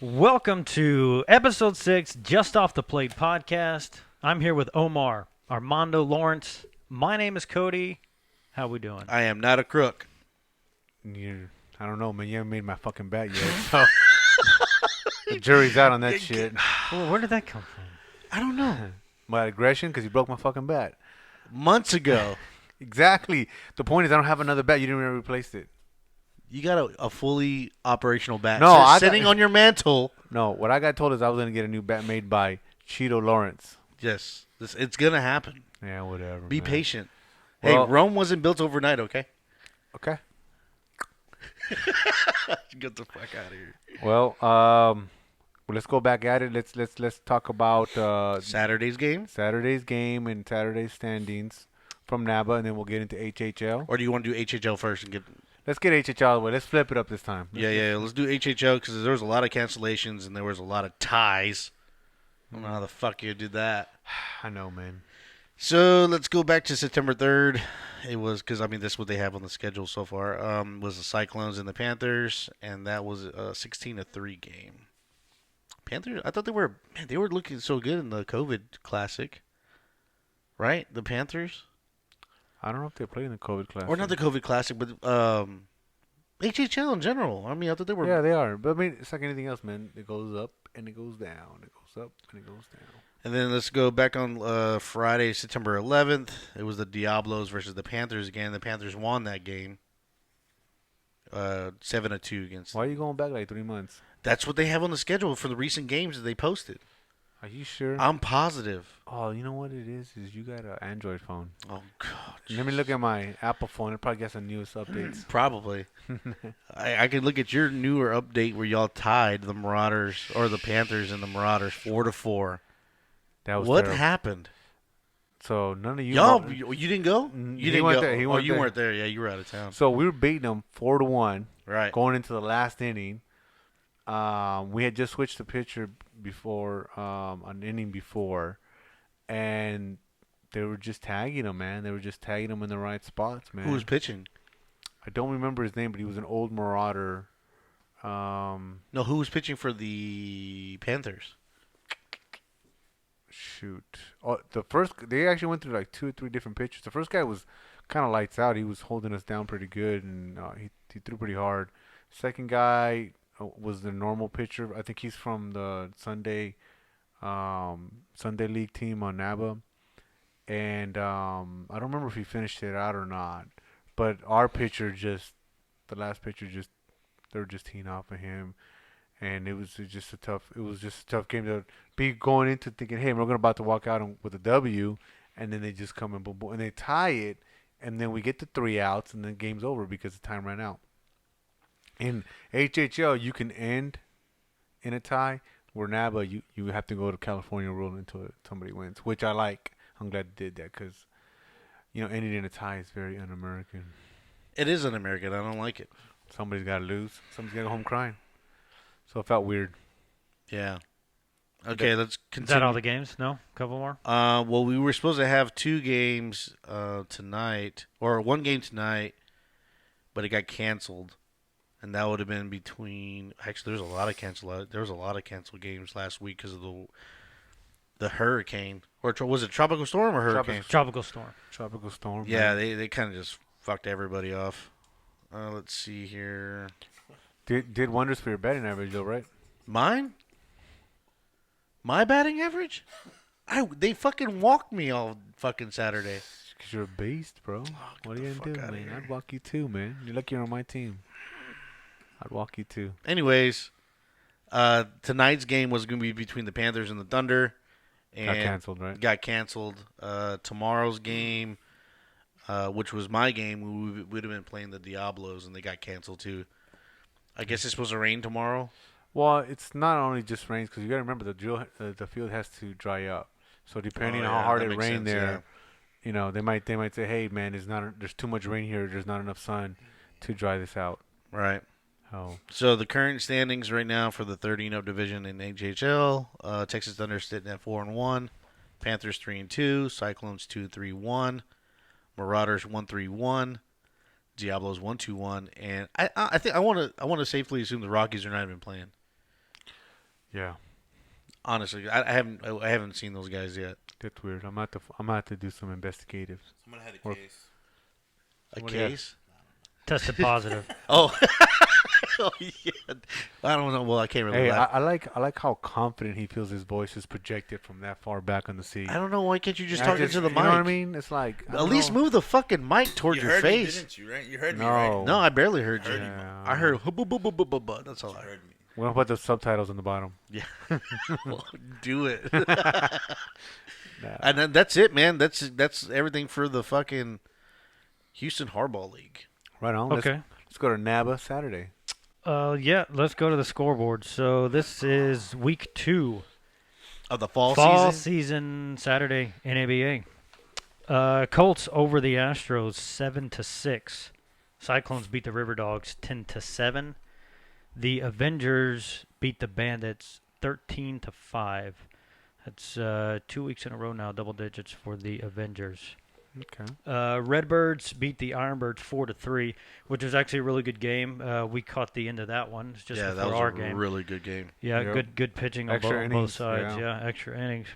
Welcome to episode 6, Just Off the Plate podcast. I'm here with Omar, Armando, Lawrence. My name is Cody. How we doing? I am not a crook. I don't know, man. You haven't made my fucking bet yet, so the jury's out on that shit. Well, where did that come from? I don't know. My aggression, because you broke my fucking bet. Months ago, Exactly. The point is, I don't have another bet. You didn't even replace it. you got a fully operational bat. No, I got- sitting on your mantle. No, what I got told is I was gonna get a new bet made by Cheeto Lawrence. Yes, it's gonna happen. Yeah, whatever. Be man. patient. Well- Hey, Rome wasn't built overnight. Okay, Okay. get the fuck out of here. Well, let's go back at it. Let's talk about Saturday's game, Saturday's game and Saturday's standings from NABA, and then we'll get into HHL. or do you want to do HHL first and get? Let's get HHL out of the way. Let's flip it up this time. Yeah. Let's do HHL because there was a lot of cancellations and there was a lot of ties. I don't know how the fuck you did that. I know, man. So let's go back to September 3rd. It was because this is what they have on the schedule so far. Was the Cyclones and the Panthers, and that was a 16-3 game. Panthers, I thought they were looking so good in the COVID Classic, right? The Panthers, I don't know if they played in the COVID class. or not the COVID Classic, but HHL in general. I thought they were. Yeah, they are. But I mean, it's like anything else, man. It goes up and it goes down. It goes up and it goes down. And then let's go back on Friday, September 11th. It was the Diablos versus the Panthers again. The Panthers won that game, 7-2 against. Why are you going back like 3 months? That's what they have on the schedule for the recent games that they posted. Are you sure? I'm positive. Oh, you know what it is? Is you got an Android phone. Oh God. Let me look at my Apple phone. It probably got some newest updates. Probably. I could look at your newer update where y'all tied the Marauders or the Panthers and the Marauders 4-4. That was What terrible. happened? So none of you. Y'all, you didn't go? Mm, You he didn't went go. there, he went you there. weren't there. Yeah, you were out of town. So we were beating them 4-1 Right. going into the last inning. We had just switched the pitcher before an inning before, and they were just tagging him, man. They were just tagging him in the right spots, man. Who was pitching? I don't remember his name, but he was an old Marauder. No, who was pitching for the Panthers? Shoot. Oh, they actually went through like 2 or 3 different pitchers. The first guy was kind of lights out. He was holding us down pretty good, and he threw pretty hard. Second guy was the normal pitcher. I think he's from the Sunday League team on NABA. And I don't remember if he finished it out or not. But our pitcher the last pitcher they were just teeing off of him. And it was just a tough game to be going into thinking, hey, we're about to walk out with a W. And then they just come in, boom, boom, and they tie it. And then we get the 3 outs, and then game's over because the time ran out. In HHL, you can end in a tie. Where NABA, you have to go to California rule until somebody wins, which I like. I'm glad they did that because, ending in a tie is very un-American. It is an American. I don't like it. Somebody's got to lose. Somebody's got to go home crying. So it felt weird. Yeah. Okay, let's Is continue. that all the games? No? A couple more? Well, we were supposed to have 2 games tonight, or 1 game tonight, but it got canceled, and that would have been between. Actually, there was a lot of canceled games last week because of the hurricane, or was it tropical storm or hurricane? Tropical storm. Tropical storm. Yeah, man. they kind of just fucked everybody off. Let's see here. Did wonders for your betting average, though, right? Mine? My batting average? They fucking walked me all fucking Saturday. Because you're a beast, bro. What are you the going to fuck do, outta man? here. I'd walk you too, man. You're lucky you're on my team. I'd walk you too. Anyways, tonight's game was going to be between the Panthers and the Thunder. And Got canceled, right? Got canceled. Tomorrow's game, which was my game, we would have been playing the Diablos, and they got canceled too. I guess it's supposed to rain tomorrow. Well, it's not only just rains because you got to remember the field has to dry up. So depending on how hard that it makes rained sense, there, they might say, hey man, there's too much rain here. There's not enough sun to dry this out. yeah. Right. Oh, So the current standings right now for the 13-0 division in HHL, Texas Thunder sitting at 4-1, Panthers 3-2, Cyclones 2-3-1, Marauders 1-3-1, Diablos 1-2-1, and I think I want to safely assume the Rockies are not even playing. Yeah, Honestly, I haven't seen those guys yet. that's weird. I'm gonna have to do some investigative. Someone had a Or- case. A What do you got? case? Tested positive. Oh. Oh yeah. I don't know. Well, I can't really. Hey, laugh. I like how confident he feels his voice is projected from that far back on the seat. I don't know. Why can't you just I talk into the you mic? know what I mean? It's like I At don't least know. move the fucking mic towards You your heard face. me, didn't you? Right? You heard me, No. right? No, I barely heard you. Heard you. Yeah. I heard. That's all You I heard. heard me. We'll put the subtitles on the bottom. Yeah. Well, do it. Nah. And then that's it, man. That's everything for the fucking Houston Hardball League. Right on. Okay. Let's go to NABA Saturday. Yeah, let's go to the scoreboard. So this is week 2. Of the fall Fall season. season Saturday NABA. Colts over the Astros 7-6. Cyclones beat the River Dogs 10-7. The Avengers beat the Bandits 13-5. That's 2 weeks in a row now, double digits for the Avengers. Okay. Redbirds beat the Ironbirds 4-3, which was actually a really good game. We caught the end of that one just Yeah, that before was our a game. really good game. Yeah, Yep. good pitching on Extra both innings, sides. yeah. Yeah, extra innings.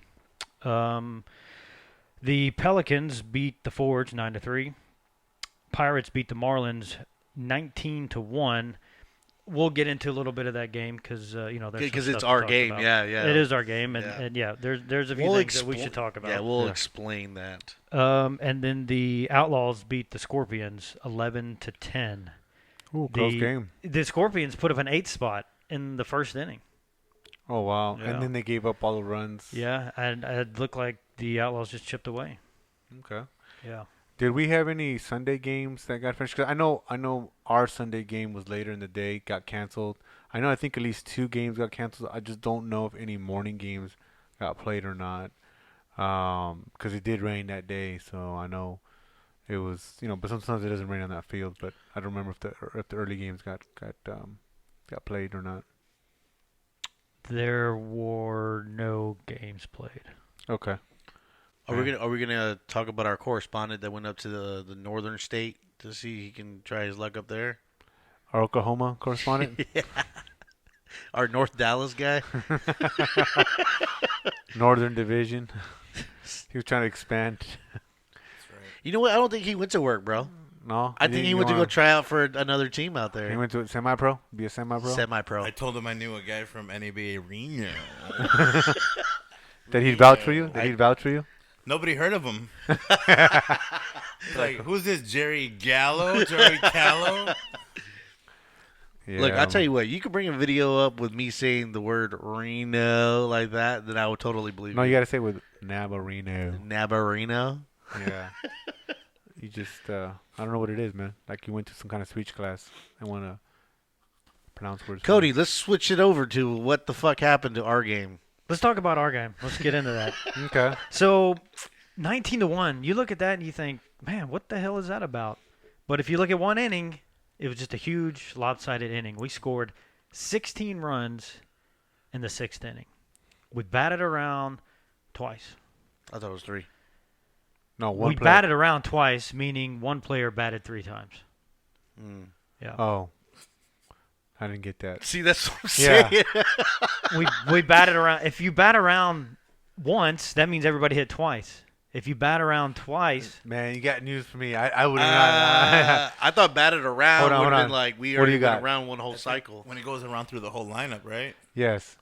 The Pelicans beat the Forge 9-3. Pirates beat the Marlins 19-1. We'll get into a little bit of that game because there's some Because stuff it's to our talk game. about. Yeah, yeah. It is our game, and Yeah. there's a few things that we should talk about. Yeah, we'll Yeah. explain that. And then the Outlaws beat the Scorpions 11-10. Ooh, close game. The Scorpions put up an 8th spot in the first inning. Oh wow! Yeah. And then they gave up all the runs. Yeah, and it looked like the Outlaws just chipped away. Okay. Yeah. Did we have any Sunday games that got finished? 'Cause I know our Sunday game was later in the day, got canceled. I think at least 2 games got canceled. I just don't know if any morning games got played or not. 'Cause it did rain that day, so I know it was but sometimes it doesn't rain on that field. But I don't remember if the early games got played or not. There were no games played. Okay. Are we gonna talk about our correspondent that went up to the northern state to see he can try his luck up there? Our Oklahoma correspondent, Yeah. Our North Dallas guy. Northern Division. He was trying to expand. That's right. You know what? I don't think he went to work, bro. No, I think he went to go try out for another team out He there. went to semi-pro. Be a semi-pro. Semi-pro. I told him I knew a guy from NABA Reno. Did he vouch for you? Did he vouch for you? Nobody heard of him. Like, who's this? Jerry Gallo? Jerry Callo? Yeah. Look, I'll tell you what. You could bring a video up with me saying the word Reno like that, then I would totally believe No, you. you gotta say with NABA Reno. NABA Reno. Yeah. You just I don't know what it is, man. Like you went to some kind of speech class and want to pronounce words. Cody, let's switch it over to what the fuck happened to our game. Let's talk about our game. Let's get into that. Okay. So, 19-1. You look at that and you think, man, what the hell is that about? But if you look at one inning, it was just a huge lopsided inning. We scored 16 runs in the 6th inning. We batted around twice. I thought it was 3. No, one We player. batted around twice, meaning one player batted 3 times. Mm. Yeah. Oh. I didn't get that. See, that's what I'm Yeah. saying. we batted around. If you bat around once, that means everybody hit twice. If you bat around twice, Man, you got news for me. I would have not. I thought batted around Hold on, would hold have on. been like we What do already you went got? around one whole cycle. When it goes around through the whole lineup, right? Yes.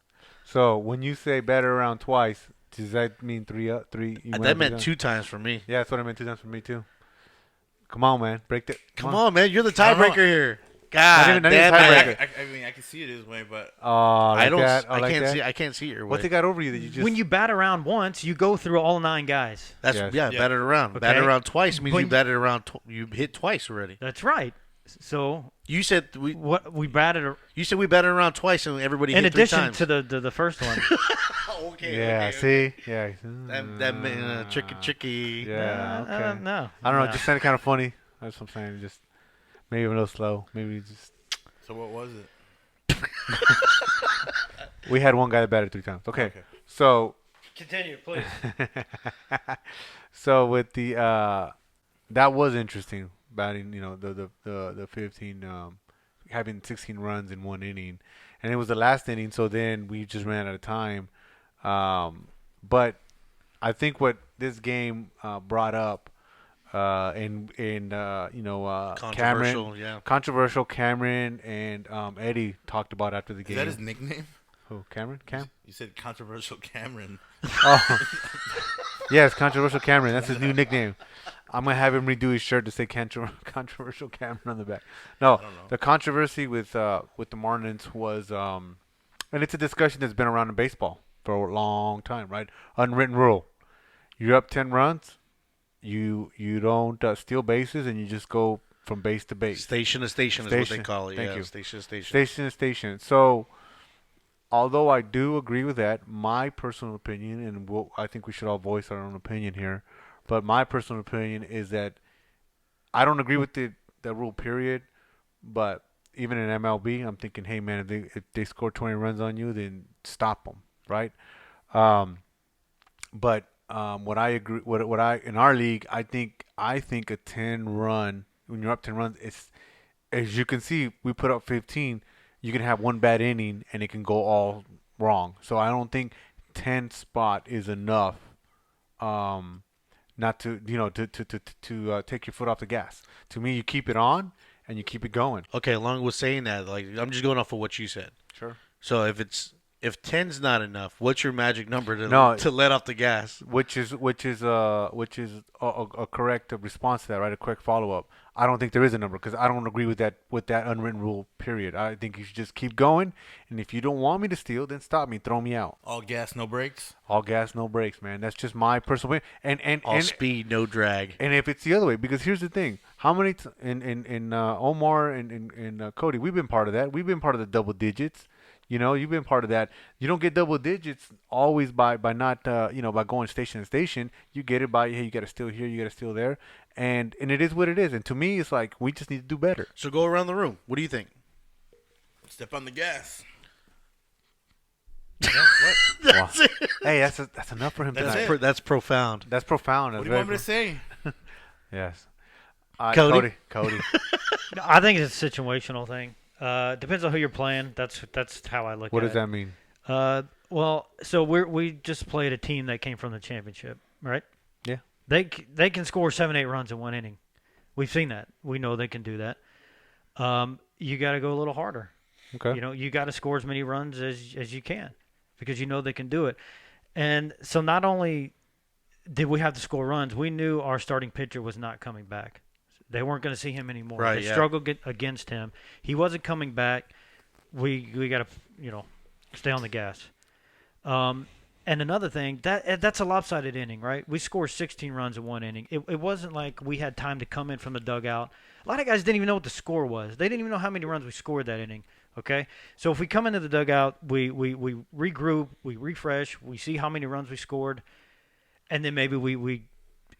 So when you say batted around twice, does that mean three? You went That up meant and 2 times for me. Yeah, that's what I meant 2 times for me too. Come on, man, break that. Come on, man. You're the I don't know. tiebreaker here. God even- not even damn tiebreaker. it. I mean, I can see it his way, but Like I don't. That? I like can't that? see. I can't see it your way. What they got over you that you just? when you bat around once, you go through all 9 guys. That's Yes. yeah. Yeah. Batted around. Okay. Batted around twice means When you you- batted around. You hit twice already. That's right. So You said we. what we batted You said we batted around twice and everybody in hit 3 addition times. to the first one. okay. Yeah. okay, See. Yeah. That tricky. Yeah. Okay. No. I don't know. no. It just sounded kind of funny. That's what I'm saying. Just maybe a little slow. Maybe just. so what was it? We had one guy that batted 3 times. Okay. So. Continue, please. So with the that was interesting batting. The 15 having 16 runs in one inning, and it was the last inning. So then we just ran out of time. But I think what this game brought up, Controversial, Cameron and Eddie talked about after the Is game. that his nickname? Who? Cam? You said controversial Cameron. Oh, yes, controversial Cameron. That's his new nickname. I'm gonna have him redo his shirt to say controversial Cameron on the back. No, I don't know. the controversy with the Marlins was, and it's a discussion that's been around in baseball for a long time, right? Unwritten rule: you're up 10 runs, you don't steal bases, and you just go from base to base. Station to station is what they call it. Thank you. Station to station. Station to station. So, although I do agree with that, my personal opinion, and I think we should all voice our own opinion here, but my personal opinion is that I don't agree with the rule, period. But even in MLB, I'm thinking, hey man, if they score 20 runs on you, then stop them, right? But what I agree, what I in our league, I think a 10 run, when you're up 10 runs, it's, as you can see, we put up 15. You can have one bad inning and it can go all wrong. So I don't think 10 spot is enough, not to take your foot off the gas. To me, you keep it on and you keep it going. Okay, along with saying that, like I'm just going off of what you said. Sure. So if 10's not enough, what's your magic number to let off the gas? Which is a correct response to that, right? A correct follow up. I don't think there is a number because I don't agree with that unwritten rule. Period. I think you should just keep going, and if you don't want me to steal, then stop me, throw me out. All gas, no brakes. All gas, no brakes, man. That's just my personal opinion. And All speed, no drag. And if it's the other way, because here's the thing: how many in Omar and Cody, we've been part of that. We've been part of the double digits. You know, you've been part of that. You don't get double digits always by not by going station to station. You get it by, hey, you got to steal here, you got to steal there, and it is what it is. And to me, it's like we just need to do better. So go around the room. What do you think? Step on the gas. That's it. Hey, that's enough for him That's tonight. it. That's profound. That's profound. What do you want me to say? Yes. Cody? Cody. I think it's a situational thing. Depends on who you're playing. That's how I look What at does it. that mean? Well, so we just played a team that came from the championship, right? Yeah. They can score 7-8 runs in one inning. We've seen that. We know they can do that. You got to go a little harder. Okay. You know, you got to score as many runs as you can because you know they can do it. And so not only did we have to score runs, we knew our starting pitcher was not coming back. They weren't going to see him anymore. Right, They yeah. struggled against him. He wasn't coming back. We got to stay on the gas. And another thing, that's a lopsided inning, right? We scored 16 runs in one inning. It wasn't like we had time to come in from the dugout. A lot of guys didn't even know what the score was. They didn't even know how many runs we scored that inning. Okay, so if we come into the dugout, we regroup, we refresh, we see how many runs we scored, and then maybe we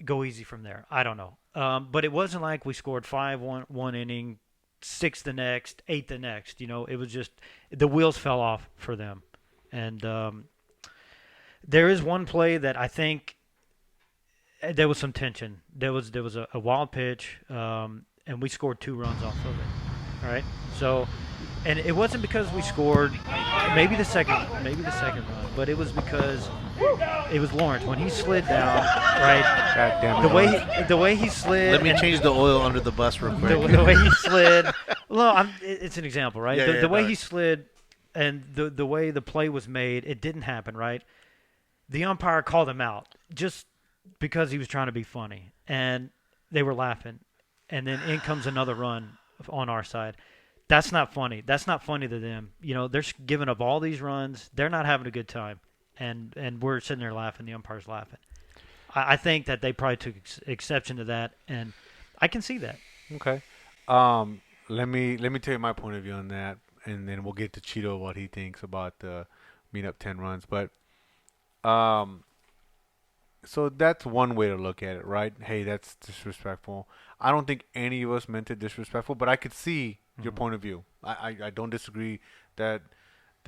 go easy from there. I don't know. But it wasn't like we scored 5 one inning, 6 the next, 8 the next. You know, it was just the wheels fell off for them. And there is one play that I think there was some tension. There was a wild pitch, and we scored 2 runs off of it. All right, so. And it wasn't because we scored maybe the second run, but it was because it was Lawrence when he slid down, right? God damn it. The way he slid. Let me change the oil under the bus real quick. The way he slid. Well, it's an example, right? Yeah, The way no. he slid and the way the play was made, it didn't happen, right? The umpire called him out just because he was trying to be funny, and they were laughing. And then in comes another run on our side. That's not funny. That's not funny to them. You know, they're giving up all these runs. They're not having a good time, and we're sitting there laughing. The umpire's laughing. I think that they probably took exception to that, and I can see that. Okay. Let me tell you my point of view on that, and then we'll get to Cheeto what he thinks about being up 10 runs. But so that's one way to look at it, right? Hey, that's disrespectful. I don't think any of us meant it disrespectful, but I could see your point of view. I don't disagree that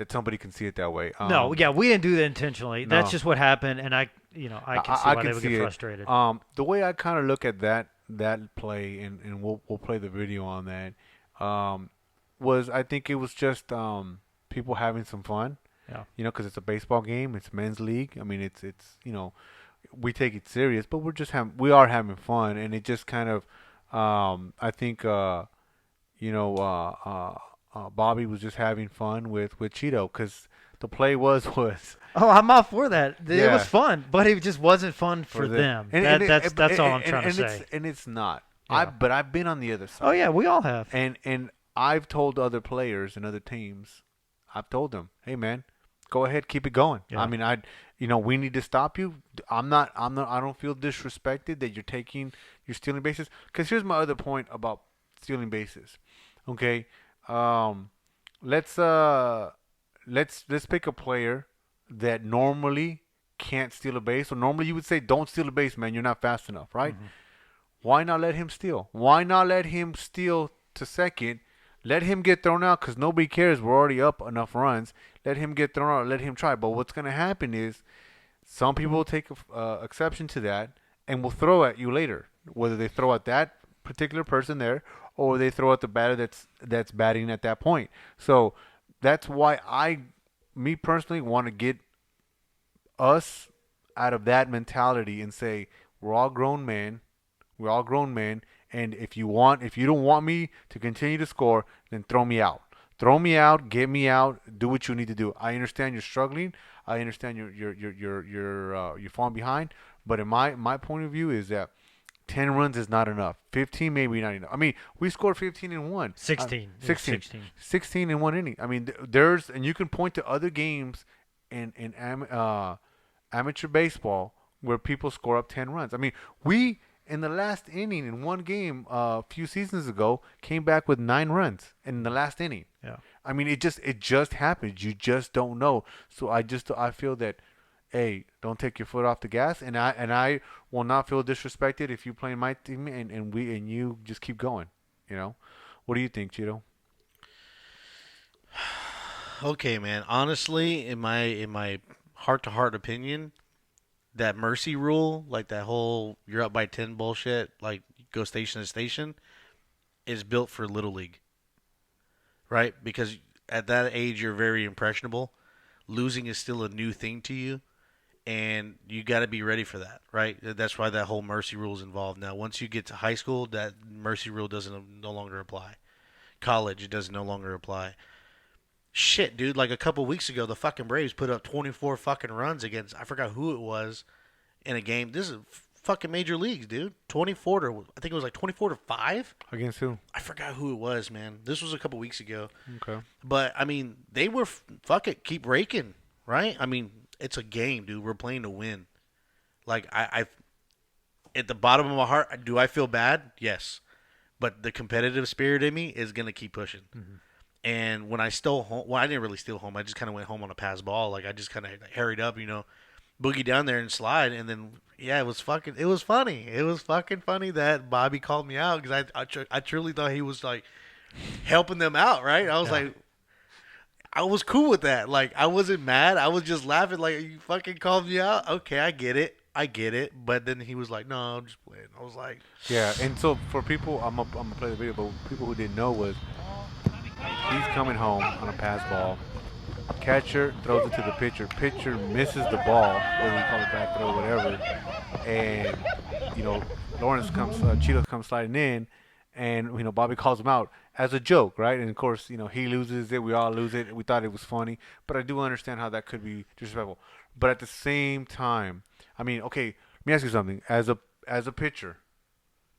somebody can see it that way. No, yeah, we didn't do that intentionally. No. That's just what happened, and I can see why they would get frustrated. The way I kind of look at that play, and we'll play the video on that, was I think it was just people having some fun. Yeah. You know, because it's a baseball game. It's men's league. I mean, it's you know, we take it serious, but we are having fun, and it just kind of, I think, you know, Bobby was just having fun with Cheeto because the play was Oh, I'm all for that. It Yeah. was fun, but it just wasn't fun for the- them. and That's all I'm trying to say. It's not. Yeah. But I've been on the other side. Oh yeah, we all have. And I've told other players and other teams, I've told them, hey man, go ahead, keep it going. Yeah. I mean, we need to stop you. I don't feel disrespected that you're stealing bases. Because here's my other point about stealing bases. Okay, let's pick a player that normally can't steal a base. So normally you would say, don't steal a base, man. You're not fast enough, right? Mm-hmm. Why not let him steal? Why not let him steal to second? Let him get thrown out because nobody cares. We're already up enough runs. Let him get thrown out. Let him try. But what's going to happen is some people will take exception to that and will throw at you later. Whether they throw at that particular person there or they throw at the batter that's batting at that point. So that's why me personally, want to get us out of that mentality and say we're all grown men. We're all grown men, and if you don't want me to continue to score, then throw me out. Throw me out, get me out, do what you need to do. I understand you're struggling. I understand you're falling behind. But in my point of view is that 10 runs is not enough. 15 maybe not enough. I mean, we scored 15 in one. 16. 16 in one inning. I mean, and you can point to other games in amateur baseball where people score up 10 runs. I mean, we in the last inning in one game a few seasons ago came back with 9 runs in the last inning. Yeah. I mean, it just happens. You just don't know. So I feel that, hey, don't take your foot off the gas, and I will not feel disrespected if you play my team and you just keep going. You know, what do you think, Cheeto? Okay, man. Honestly, in my heart-to-heart opinion, that mercy rule, like that whole you're up by 10 bullshit, like go station to station, is built for Little League. Right? Because at that age, you're very impressionable. Losing is still a new thing to you, and you got to be ready for that, right? That's why that whole mercy rule is involved. Now, once you get to high school, that mercy rule no longer apply. College, it does no longer apply. Shit, dude, like a couple weeks ago, the fucking Braves put up 24 fucking runs against, I forgot who it was, in a game. This is fucking major leagues, dude. 24 to, I think it was like 24 to 5. Against who? I forgot who it was, man. This was a couple weeks ago. Okay. But, I mean, they were, fuck it, keep raking, right? I mean, it's a game, dude. We're playing to win. Like, I at the bottom of my heart, do I feel bad? Yes. But the competitive spirit in me is going to keep pushing. Mm-hmm. And when I stole home, well, I didn't really steal home. I just kind of went home on a pass ball. Like, I just kind of hurried up, boogie down there and slide. And then, yeah, it was funny. It was fucking funny that Bobby called me out because I truly thought he was, like, helping them out, right? I was like, I was cool with that. Like, I wasn't mad. I was just laughing like, you fucking called me out? Okay, I get it. But then he was like, no, I'm just playing. I was like. Yeah, and so for people, I'm going to play the video, but people who didn't know was he's coming home on a pass ball. Catcher throws it to the pitcher. Pitcher misses the ball, whether we call it back throw, whatever. And, Cheeto comes sliding in, and, Bobby calls him out as a joke, right? And, of course, he loses it. We all lose it. We thought it was funny. But I do understand how that could be disrespectful. But at the same time, I mean, okay, let me ask you something. As a pitcher,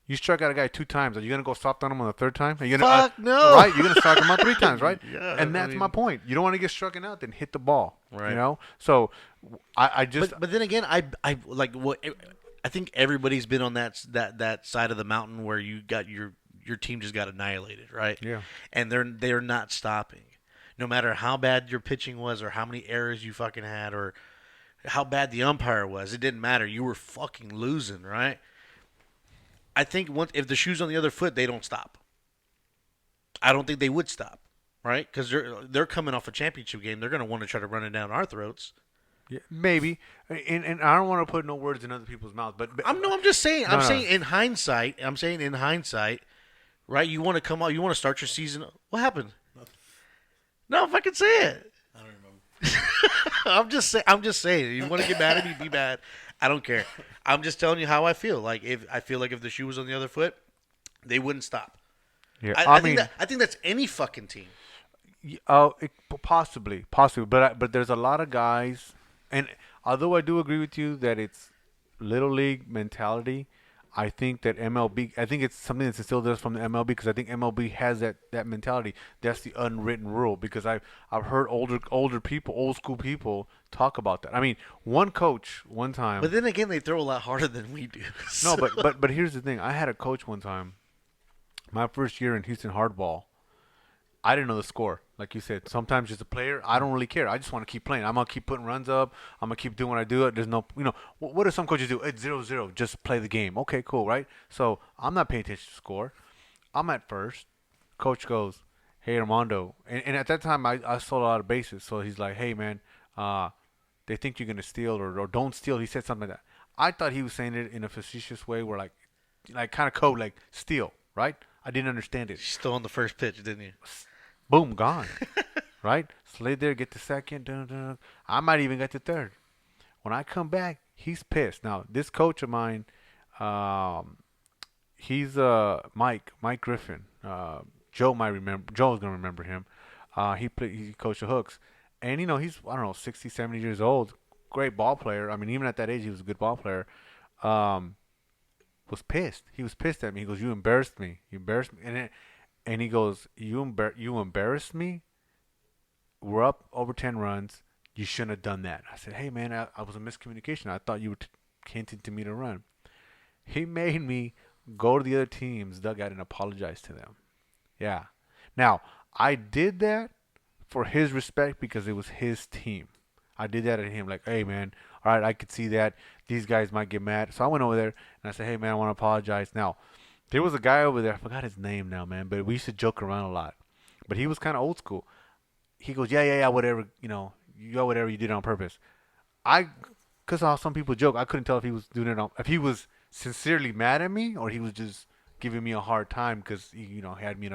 you struck out a guy 2 times. Are you going to go soft on him on the 3rd time? Are you gonna, Fuck no. Right? You're going to strike him out 3 times, right? Yeah. And that's my point. You don't want to get struck out, then hit the ball. Right. So I just. But then again, I like what I think everybody's been on that side of the mountain where you got your team just got annihilated, right? Yeah. And they're not stopping, no matter how bad your pitching was or how many errors you fucking had or how bad the umpire was. It didn't matter. You were fucking losing, right? I think if the shoe's on the other foot, they don't stop. I don't think they would stop, right? Because they're coming off a championship game. They're going to want to try to run it down our throats. Yeah, maybe, and I don't want to put no words in other people's mouths, but I'm just saying. No. Saying in hindsight. I'm saying in hindsight, right? You want to come out. You want to start your season. What happened? Nothing. No, if I can say it. I'm just saying. I'm just saying. You want to get mad at me? Be mad. I don't care. I'm just telling you how I feel. Like if I feel like if the shoe was on the other foot, they wouldn't stop. Yeah, I think that I think that's any fucking team. Possibly, but there's a lot of guys, and although I do agree with you that it's little league mentality, I think that MLB, I think it's something that's instilled in us from the MLB because I think MLB has that mentality. That's the unwritten rule because I've heard older people, old school people talk about that. I mean, one coach one time. But then again, they throw a lot harder than we do. No, so- but here's the thing. I had a coach one time, my first year in Houston hardball. I didn't know the score. Like you said, sometimes as a player, I don't really care. I just want to keep playing. I'm going to keep putting runs up. I'm going to keep doing what I do. There's no, what do some coaches do? It's 0-0. Just play the game. Okay, cool, right? So I'm not paying attention to score. I'm at first. Coach goes, hey, Armando. And at that time, I sold a lot of bases. So he's like, hey, man, they think you're going to steal or don't steal. He said something like that. I thought he was saying it in a facetious way where like kind of code, like steal, right? I didn't understand it. You stole on the first pitch, didn't you? Boom, gone. Right? Slid there, get to second. Dun, dun, dun. I might even get to third. When I come back, he's pissed. Now, this coach of mine, he's Mike Griffin. Joe might remember. Joe's gonna remember him. He coached the Hooks, and he's I don't know 60, 70 years old. Great ball player. I mean, even at that age, he was a good ball player. Was pissed. He was pissed at me. He goes, "You embarrassed me. You embarrassed me." And he goes, you embarrassed me? We're up over 10 runs. You shouldn't have done that. I said, hey, man, I was a miscommunication. I thought you were hinting to me to run. He made me go to the other team's dugout and apologize to them. Yeah. Now, I did that for his respect because it was his team. I did that at him like, hey, man, all right, I could see that. These guys might get mad. So I went over there and I said, hey, man, I want to apologize. Now, there was a guy over there. I forgot his name now, man. But we used to joke around a lot. But he was kind of old school. He goes, yeah, whatever. Whatever you did on purpose. Because how some people joke, I couldn't tell if he was doing it if he was sincerely mad at me or he was just giving me a hard time because he had me in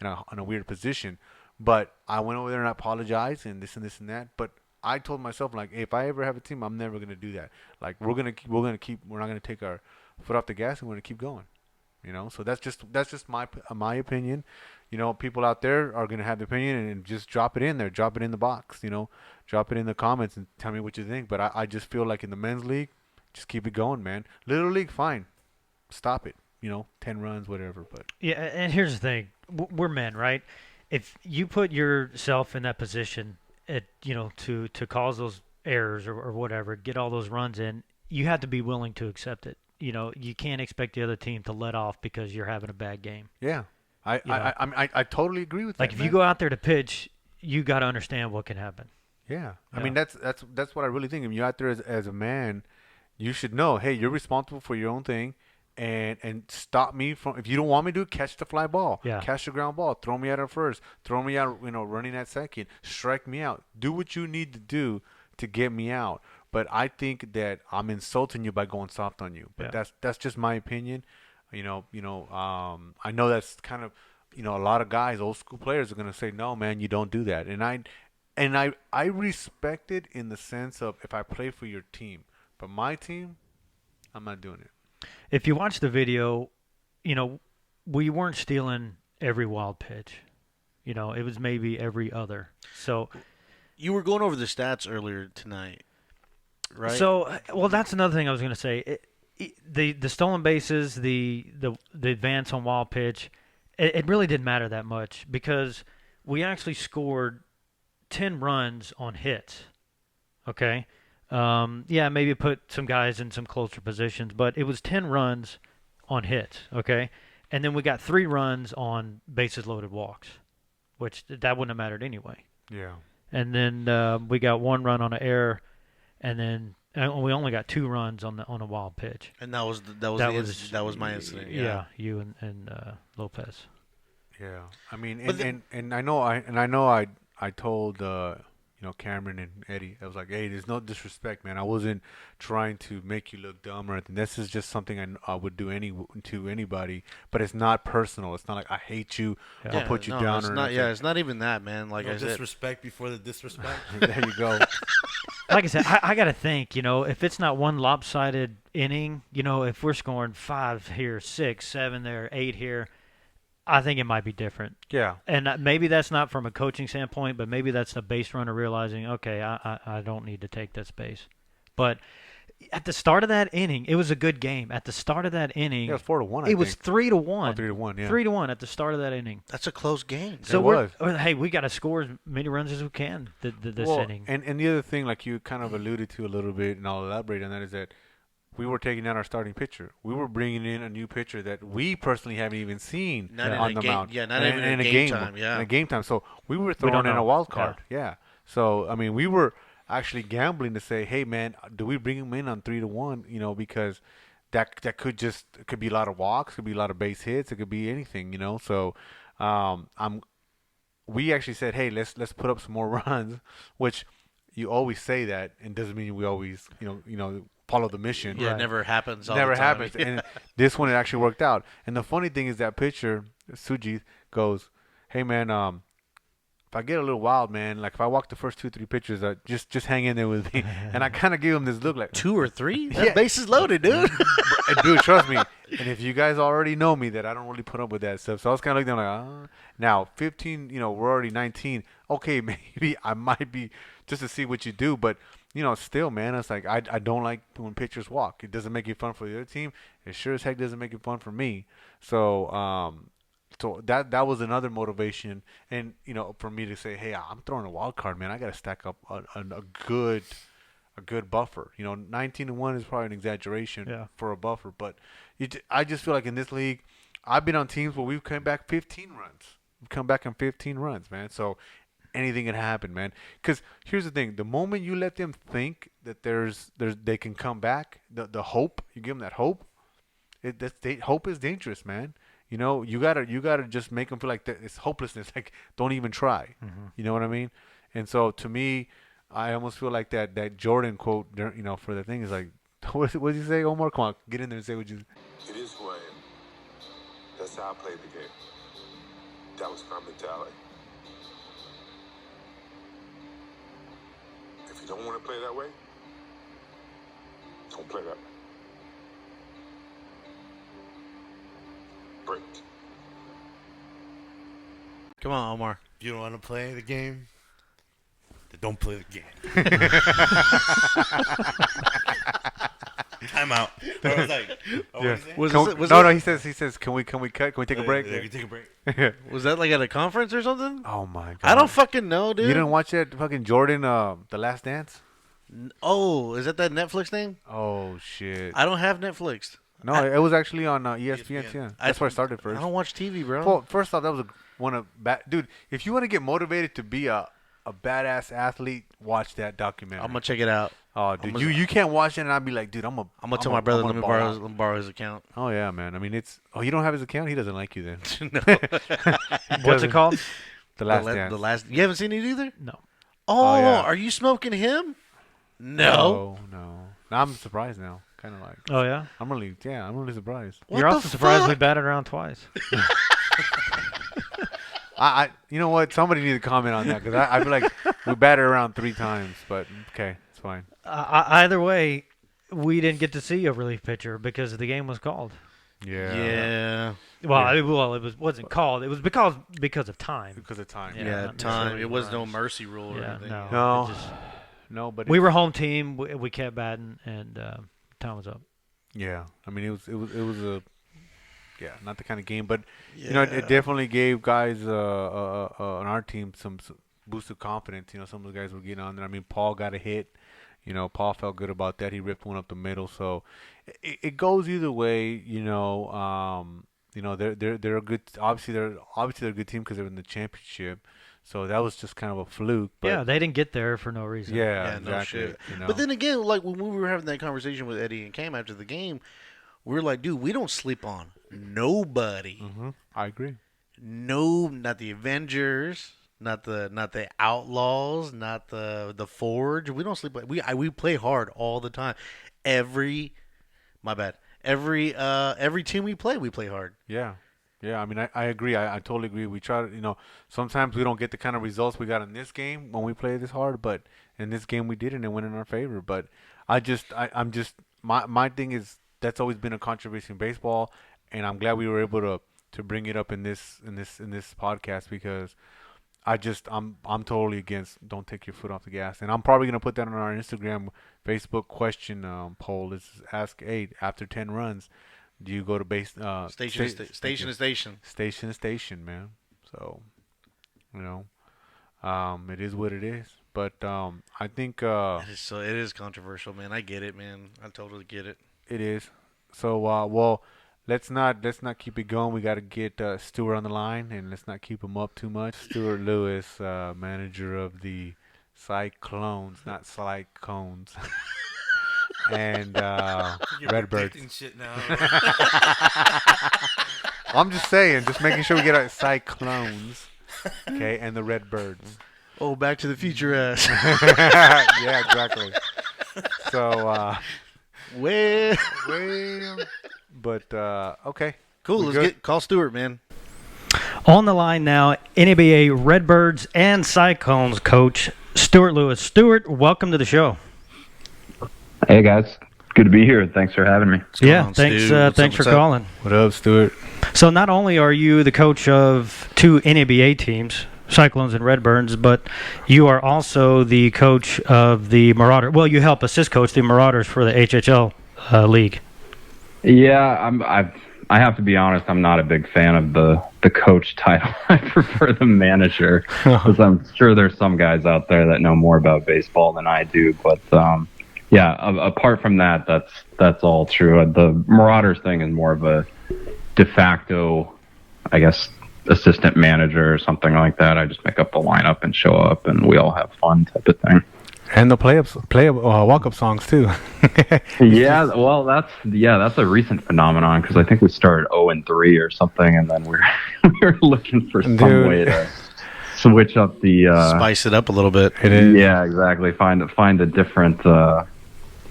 a weird position. But I went over there and I apologized and this and this and that. But I told myself like, hey, if I ever have a team, I'm never gonna do that. Like we're not gonna take our foot off the gas and we're gonna keep going. So that's just my opinion. People out there are gonna have the opinion and just drop it in there, drop it in the box. Drop it in the comments and tell me what you think. But I just feel like in the men's league, just keep it going, man. Little league, fine, stop it. 10 runs, whatever. But Yeah, and here's the thing: we're men, right? If you put yourself in that position, to cause those errors or whatever, get all those runs in, you have to be willing to accept it. You can't expect the other team to let off because you're having a bad game. yeah, I totally agree with that. Like if you go out there to pitch, you got to understand what can happen. Yeah, I Yeah. mean that's what I really think. If you're out there as a man, you should know, hey, you're responsible for your own thing, and stop me from if you don't want me to catch the fly ball, Yeah. catch the ground ball, throw me out at first, throw me out, running at second, strike me out, do what you need to do to get me out. But I think that I'm insulting you by going soft on you. But Yeah. that's just my opinion. I know that's kind of a lot of guys, old school players, are gonna say, no, man, you don't do that, and I respect it in the sense of if I play for your team, but my team, I'm not doing it. If you watch the video, we weren't stealing every wild pitch. It was maybe every other. So You were going over the stats earlier tonight, right? So, well, that's another thing I was going to say. The stolen bases, the advance on wild pitch, it really didn't matter that much because we actually scored 10 runs on hits. Okay, yeah, maybe put some guys in some closer positions, but it was 10 runs on hits. Okay, and then we got 3 runs on bases loaded walks, which that wouldn't have mattered anyway. Yeah. And then we got 1 run on an error. And then we only got 2 runs on a wild pitch. And that was my incident. Yeah, you and Lopez. Yeah. I mean, But and I know I told Cameron and Eddie. I was like, hey, there's no disrespect, man. I wasn't trying to make you look dumb or anything. This is just something I would do to anybody, but it's not personal. It's not like I hate you or put you no, down it's or not. anything. Yeah, it's not even that, man. Like No I said, disrespect before the disrespect. There you go. Like I said, I got to think, if it's not one lopsided inning, if we're scoring 5 here, 6, 7 there, 8 here, I think it might be different. Yeah. And maybe that's not from a coaching standpoint, but maybe that's the base runner realizing, okay, I don't need to take this base. But at the start of that inning, it was a good game. At the start of that inning, Yeah, it was 4-1. it was 3-1. 3-1. Yeah. 3-1 at the start of that inning. that's a close game. So was. hey, we got to score as many runs as we can this inning. And the other thing, like you kind of alluded to a little bit, and I'll elaborate on that, is that we were taking down our starting pitcher. We were bringing in a new pitcher that we personally haven't even seen Not in on a the game- mound. yeah, not And- even and in a game time, yeah. in a game time. So we were don't throwing in a know. wild card. Yeah. So I mean, we were actually gambling to say, hey man, do we bring him in on 3-1? Because that could be a lot of walks, could be a lot of base hits, it could be anything. So we actually said, hey, let's put up some more runs, which you always say that, and doesn't mean we always follow the mission. Yeah, Right. it never happens. All Never the time. happens. And this one, it actually worked out. And the funny thing is that pitcher, Sujit, goes, hey, man, if I get a little wild, man, like if I walk the first 2-3 pitches, just hang in there with me. And I kind of gave him this look like, 2 or 3. That Yeah. base is loaded, dude. and dude, trust me. And if you guys already know me, that I don't really put up with that stuff. So I was kind of looking like, Now, 15, we're already 19. Okay, maybe I might be just to see what you do. But, still, man, it's like I don't like when pitchers walk. It doesn't make it fun for the other team. It sure as heck doesn't make it fun for me. So, so that was another motivation. And, for me to say, hey, I'm throwing a wild card, man. I got to stack up a good buffer. 19-1 is probably an exaggeration for a buffer, but I just feel like in this league, I've been on teams where we've come back 15 runs. We've come back in 15 runs, man. So anything can happen, man. Because here's the thing: the moment you let them think that they can come back, the hope you give them that hope, hope is dangerous, man. You gotta just make them feel like it's hopelessness. Like don't even try. Mm-hmm. You know what I mean? And so to me, I almost feel like that Jordan quote, for the thing is like, what did you say, Omar? Come on, get in there and say what you. It is who I am. That's how I played the game. That was my mentality. If you don't want to play that way, don't play that way. Break. Come on, Omar. If you don't want to play the game, then don't play the game. Time out. I was like, oh, Yeah. what is it? No. He says, can we cut? Can we take a break? Yeah, we take a break. Was that like at a conference or something? Oh my god! I don't fucking know, dude. You didn't watch that fucking Jordan, The Last Dance? Oh, is that Netflix thing? Oh shit! I don't have Netflix. No, it was actually on ESPN. ESPN. Yeah, that's where I started I first. don't watch TV, bro. Well, first off, that was dude. If you want to get motivated to be a badass athlete, watch that documentary. I'm gonna check it out. Oh, dude, gonna- you can't watch it and I'd be like, dude, I'm I'm gonna tell my brother I'm let me gonna ball out. borrow his account. Oh yeah, man. I mean, you don't have his account. He doesn't like you then. No. What's it called? The Last Dance. The last. You haven't seen it either? No. Oh, yeah. are you smoking him? No. No. Now I'm surprised now. Kind of like. Oh, yeah? I'm really surprised. What You're the also surprised we fuck? batted around twice. You know what? Somebody needs to comment on that because I feel like we batted around 3 times, but okay, it's fine. Either way, we didn't get to see a relief pitcher because the game was called. Yeah. Well, it wasn't called. It was because of time. Because of time. Yeah, Yeah, not time. necessarily It was no runs. mercy rule or Yeah, anything. no. No. it just- No, but we were home team. We kept batting, and time was up. Yeah, I mean it was a not the kind of game, but it definitely gave guys on our team some boost of confidence. Some of the guys were getting on there. I mean, Paul got a hit. Paul felt good about that. He ripped one up the middle. So it goes either way. They're a good. Obviously they're a good team because they're in the championship. So that was just kind of a fluke. But Yeah, they didn't get there for no reason. yeah, no exactly. shit. But then again, like when we were having that conversation with Eddie and Cam after the game, we were like, dude, we don't sleep on nobody. I agree. No, not the Avengers, not the Outlaws, not the Forge. We don't sleep. We play hard all the time. My bad. Every team we play hard. Yeah. Yeah, I mean, I agree. I totally agree. We try to, sometimes we don't get the kind of results we got in this game when we play this hard, but in this game we did, and it went in our favor. But I'm just, my thing is that's always been a controversy in baseball, and I'm glad we were able to bring it up in this podcast because I'm totally against don't take your foot off the gas, and I'm probably gonna put that on our Instagram, Facebook question poll. Is ask 8 after 10 runs. Do you go to base Station to station, man? So, it is what it is. But I think it is controversial, man. I get it, man. I totally get it. It is. So, well, let's not keep it going. We got to get Stuart on the line, and let's not keep him up too much. Stuart Lewis, manager of the Cyclones, not Cyclones. And Redbirds. Shit now. I'm just saying, just making sure we get our Cyclones, okay, and the Redbirds. Oh, Back to the Future ass. Yeah, exactly. So, well, but okay, cool. Let's call Stuart, man. On the line now, NABA Redbirds and Cyclones coach Stuart Lewis. Stuart, welcome to the show. Hey guys, good to be here. Thanks for having me. Thanks for calling. What up, Stuart? So not only are you the coach of 2 NABA teams, Cyclones and Redbirds, but you are also the coach of the Marauder. Well, you help assist coach the Marauders for the HHL league. Yeah, I have to be honest. I'm not a big fan of the coach title. I prefer the manager because I'm sure there's some guys out there that know more about baseball than I do. But yeah, apart from that, that's all true. The Marauders thing is more of a de facto, I guess, assistant manager or something like that. I just make up the lineup and show up, and we all have fun type of thing. And the walk-up songs too. Yeah, well, that's a recent phenomenon because I think we started 0-3 or something, and then we're looking for some way to switch up the spice it up a little bit. It is. Yeah, exactly. Find a different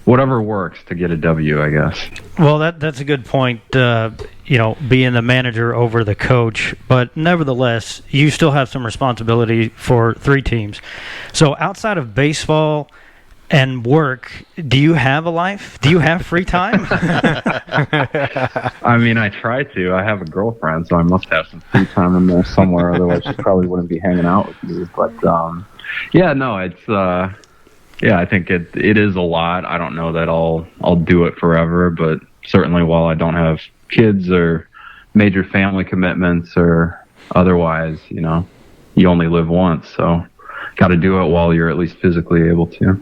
whatever works to get a W, I guess. Well, that's a good point. Being the manager over the coach, but nevertheless, you still have some responsibility for 3 teams. So outside of baseball and work, do you have a life? Do you have free time? I mean, I try to. I have a girlfriend, so I must have some free time in there somewhere. Otherwise, she probably wouldn't be hanging out with me. But it's. Yeah, I think it is a lot. I don't know that I'll do it forever, but certainly while I don't have kids or major family commitments or otherwise, you only live once, so got to do it while you're at least physically able to.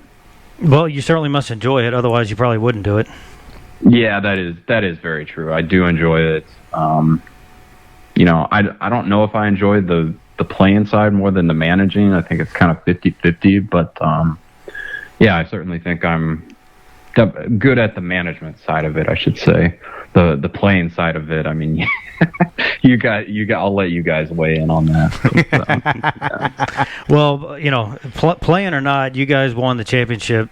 Well, you certainly must enjoy it. Otherwise, you probably wouldn't do it. Yeah, that is very true. I do enjoy it. I don't know if I enjoy the playing side more than the managing. I think it's kind of 50-50, but yeah, I certainly think I'm good at the management side of it, I should say. The playing side of it, I mean, I'll let you guys weigh in on that. So, yeah. Well, playing or not, you guys won the championship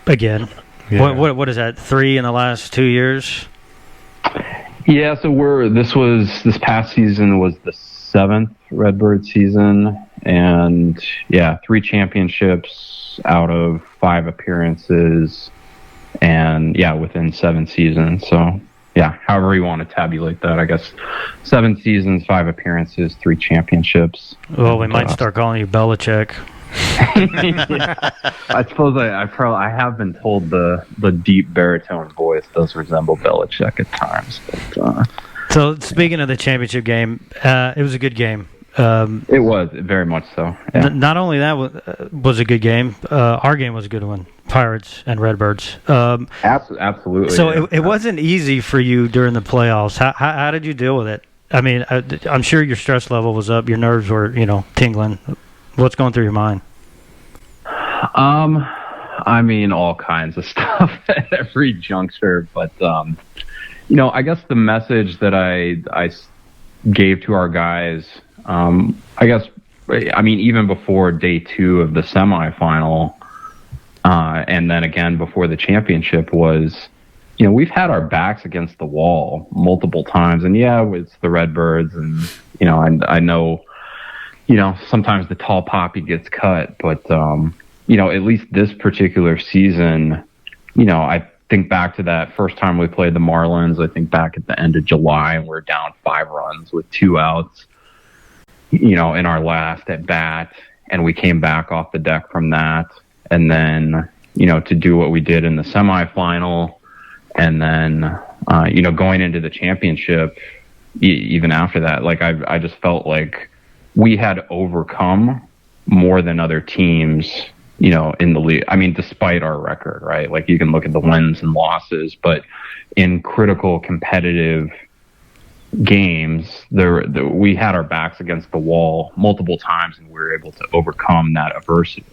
again. Yeah. What is that? 3 in the last 2 years? Yeah, so this past season was the 7th Redbird season, and 3 championships out of 5 appearances, and within 7 seasons. So however you want to tabulate that, I guess 7 seasons, 5 appearances, 3 championships. Well, we might start calling you Belichick. I suppose I have been told the deep baritone voice does resemble Belichick at times. But, so speaking of the championship game, it was a good game. It was very much so. Yeah. Not only that was a good game, our game was a good one. Pirates and Redbirds. Absolutely. So it wasn't easy for you during the playoffs. How did you deal with it? I mean, I'm sure your stress level was up. Your nerves were, tingling. What's going through your mind? I mean, all kinds of stuff at every juncture. But, I guess the message that I gave to our guys, I guess I mean, even before day 2 of the semifinal, and then again before the championship was, we've had our backs against the wall multiple times. And yeah, it's the Redbirds, and, I know, sometimes the tall poppy gets cut, but, at least this particular season, I think back to that first time we played the Marlins, I think back at the end of July, and we're down 5 runs with 2 outs, in our last at bat, and we came back off the deck from that. And then, to do what we did in the semifinal, and then, going into the championship, even after that, like I just felt like we had overcome more than other teams, in the league. I mean, despite our record, right? Like, you can look at the wins and losses, but in critical competitive games, we had our backs against the wall multiple times, and we were able to overcome that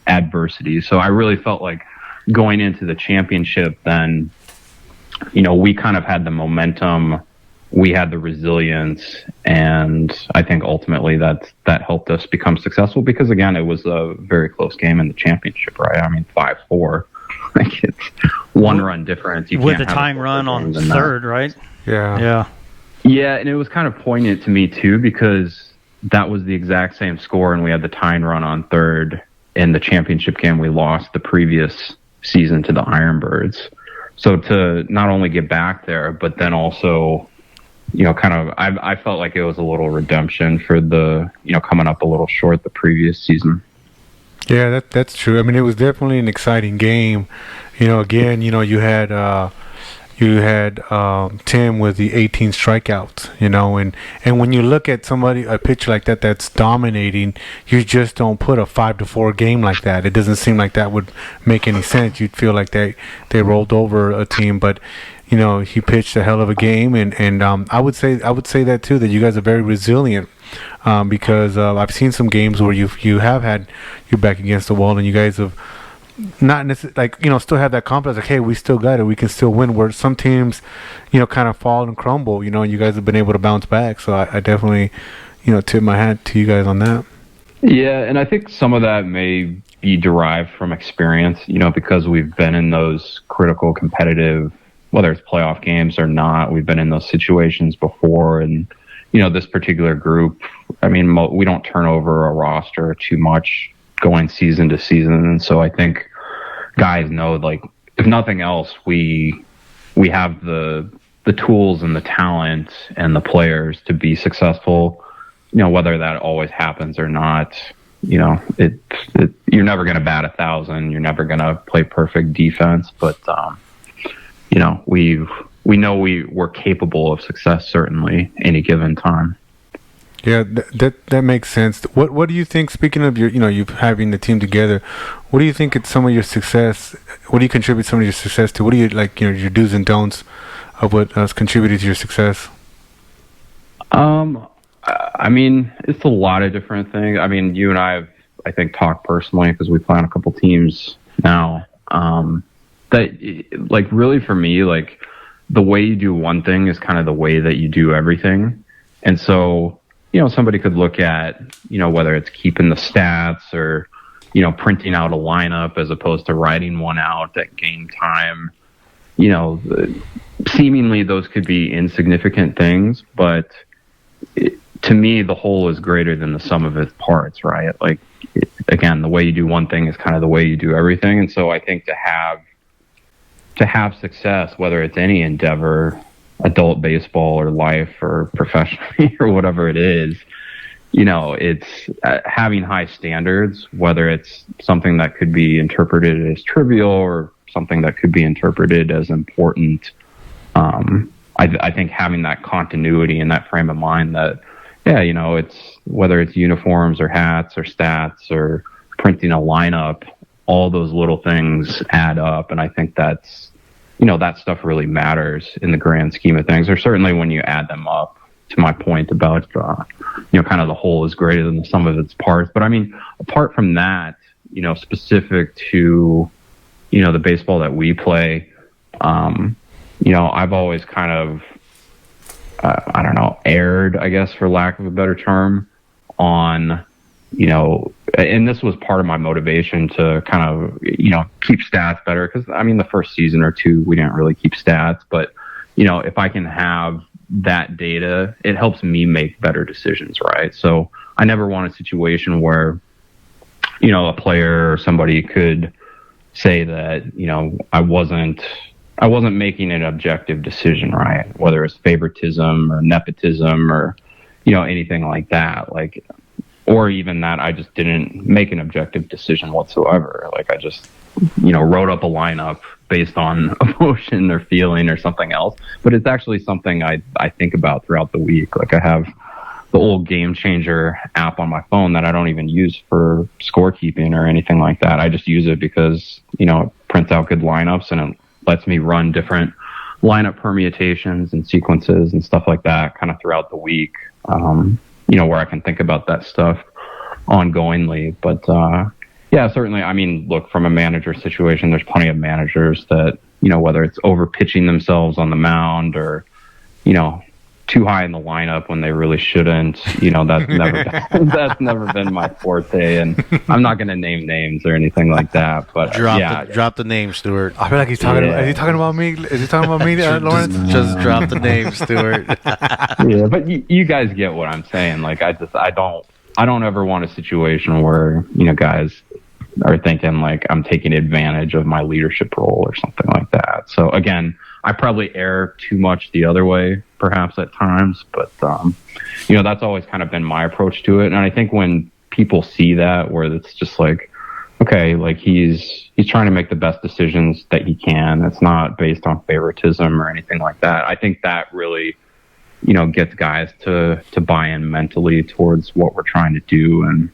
adversity. So I really felt like going into the championship, then, we kind of had the momentum, we had the resilience, and I think ultimately that helped us become successful, because again, it was a very close game in the championship, right? I mean, 5-4, like, it's 1 run difference. You with can't the have time run on third, right? Yeah. Yeah, and it was kind of poignant to me too, because that was the exact same score, and we had the tying run on third in the championship game we lost the previous season to the Ironbirds. So to not only get back there, but then also, I felt like it was a little redemption for the, coming up a little short the previous season. Yeah, that's true. I mean, it was definitely an exciting game. Again, you had Tim with the 18 strikeouts, and when you look at a pitcher like that that's dominating, you just don't put a 5-4 game like that. It doesn't seem like that would make any sense. You'd feel like they rolled over a team, but he pitched a hell of a game, and I would say that too, that you guys are very resilient, because I've seen some games where you have had your back against the wall, and you guys have not necessarily, still have that confidence, like, hey, we still got it, we can still win, where some teams, kind of fall and crumble, and you guys have been able to bounce back. So I definitely, tip my hat to you guys on that. Yeah, and I think some of that may be derived from experience, because we've been in those critical competitive, whether it's playoff games or not, we've been in those situations before. And, this particular group, I mean, we don't turn over a roster too much going season to season. And so I think guys know, like, if nothing else, we have the tools and the talent and the players to be successful, whether that always happens or not. You're never going to bat 1,000. You're never going to play perfect defense, but, we know we're capable of success, certainly, any given time. Yeah, that makes sense. What do you think? Speaking of you having the team together, what do you think it's some of your success? What do you contribute some of your success to? What do you like? Your do's and don'ts of what has contributed to your success. I mean, it's a lot of different things. I mean, you and I have, I think, talked personally because we play on a couple teams now. That, like, really for me, like, the way you do one thing is kind of the way that you do everything. And so, somebody could look at, whether it's keeping the stats or, printing out a lineup as opposed to writing one out at game time. Seemingly those could be insignificant things, but to me, the whole is greater than the sum of its parts, right? Like, again, the way you do one thing is kind of the way you do everything. And so I think to have success, whether it's any endeavor, adult baseball or life or professionally or whatever it is, it's having high standards, whether it's something that could be interpreted as trivial or something that could be interpreted as important. I think having that continuity and that frame of mind that, it's whether it's uniforms or hats or stats or printing a lineup, all those little things add up. And I think that's, that stuff really matters in the grand scheme of things, or certainly when you add them up, to my point about, kind of the whole is greater than the sum of its parts. But I mean, apart from that, specific to, the baseball that we play, I've always kind of, erred, I guess, for lack of a better term, on, and this was part of my motivation to kind of, keep stats better. Because, the first season or two, we didn't really keep stats. But, if I can have that data, it helps me make better decisions, right? So I never want a situation where, a player or somebody could say that, I wasn't making an objective decision, right? Whether it's favoritism or nepotism or, anything like that. Like, or even that I just didn't make an objective decision whatsoever. Like I just, wrote up a lineup based on emotion or feeling or something else. But it's actually something I think about throughout the week. Like I have the old Game Changer app on my phone that I don't even use for scorekeeping or anything like that. I just use it because, it prints out good lineups and it lets me run different lineup permutations and sequences and stuff like that kind of throughout the week, where I can think about that stuff ongoingly. But, yeah, certainly. Look, from a manager situation, there's plenty of managers that, whether it's over pitching themselves on the mound or, too high in the lineup when they really shouldn't, that's never been my forte. And I'm not going to name names or anything like that. But drop the name, Stuart. I feel like he's talking. Is he talking about me? Is he talking about me, Lawrence? Just drop the name, Stuart. Yeah, but you guys get what I'm saying. Like I don't ever want a situation where guys are thinking like I'm taking advantage of my leadership role or something like that. So again, I probably err too much the other way, perhaps at times, but that's always kind of been my approach to it. And I think when people see that, where it's just like, okay, like he's trying to make the best decisions that he can. It's not based on favoritism or anything like that. I think that really, gets guys to buy in mentally towards what we're trying to do, and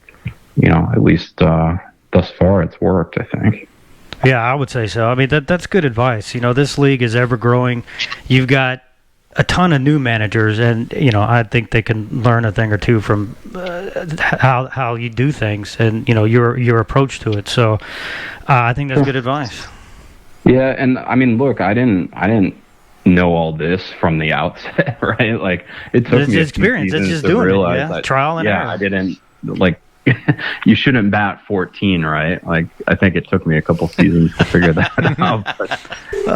at least thus far it's worked, I think. Yeah, I would say so. That's good advice. This league is ever growing. You've got a ton of new managers, and I think they can learn a thing or two from how you do things and your approach to it. So I think that's good advice. Yeah, and look, I didn't know all this from the outset, right? Like it took me experience. It's just doing it. Yeah, trial and error. I didn't like. You shouldn't bat 14, right? Like I think it took me a couple seasons to figure that out. But,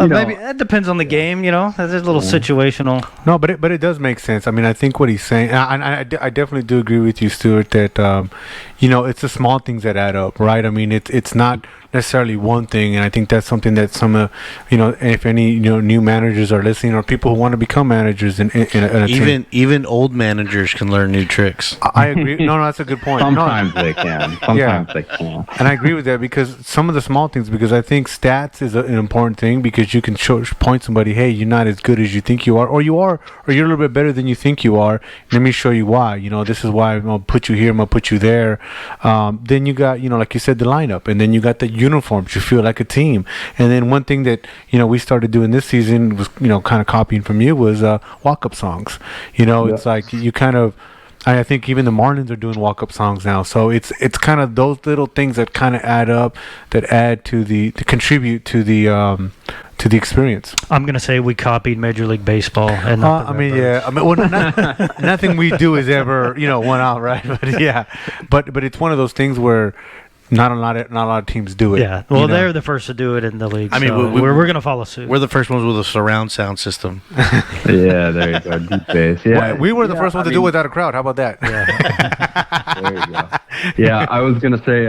maybe that depends on the game. There's a little situational. No, but it does make sense. I think what he's saying, and I definitely do agree with you, Stuart, that it's the small things that add up, right? It's not necessarily one thing, and I think that's something that some if any new managers are listening, or people who want to become managers in a team. Even old managers can learn new tricks. I agree. No, that's a good point. Sometimes they can. Sometimes they can. And I agree with that, because some of the small things, because I think stats is an important thing, because you can point somebody, hey, you're not as good as you think you are, or you're a little bit better than you think you are. Let me show you why. This is why I'm gonna put you here, I'm gonna put you there. Then you got, like you said, the lineup, and then you got the uniforms. You feel like a team. And then one thing that we started doing this season was kind of copying from you was walk-up songs. It's like you kind of, I think even the Marlins are doing walk-up songs now. So it's kind of those little things that kind of add up, that add to contribute to the experience. I'm gonna say we copied Major League Baseball, and nothing we do is ever one out, right? But yeah, but it's one of those things where not a lot of teams do it. Yeah, well, they're the first to do it in the league. We're going to follow suit. We're the first ones with a surround sound system. Yeah, there you go, deep bass. Yeah, we were the first ones to do it without a crowd. How about that? Yeah. There you go. Yeah, I was going to say,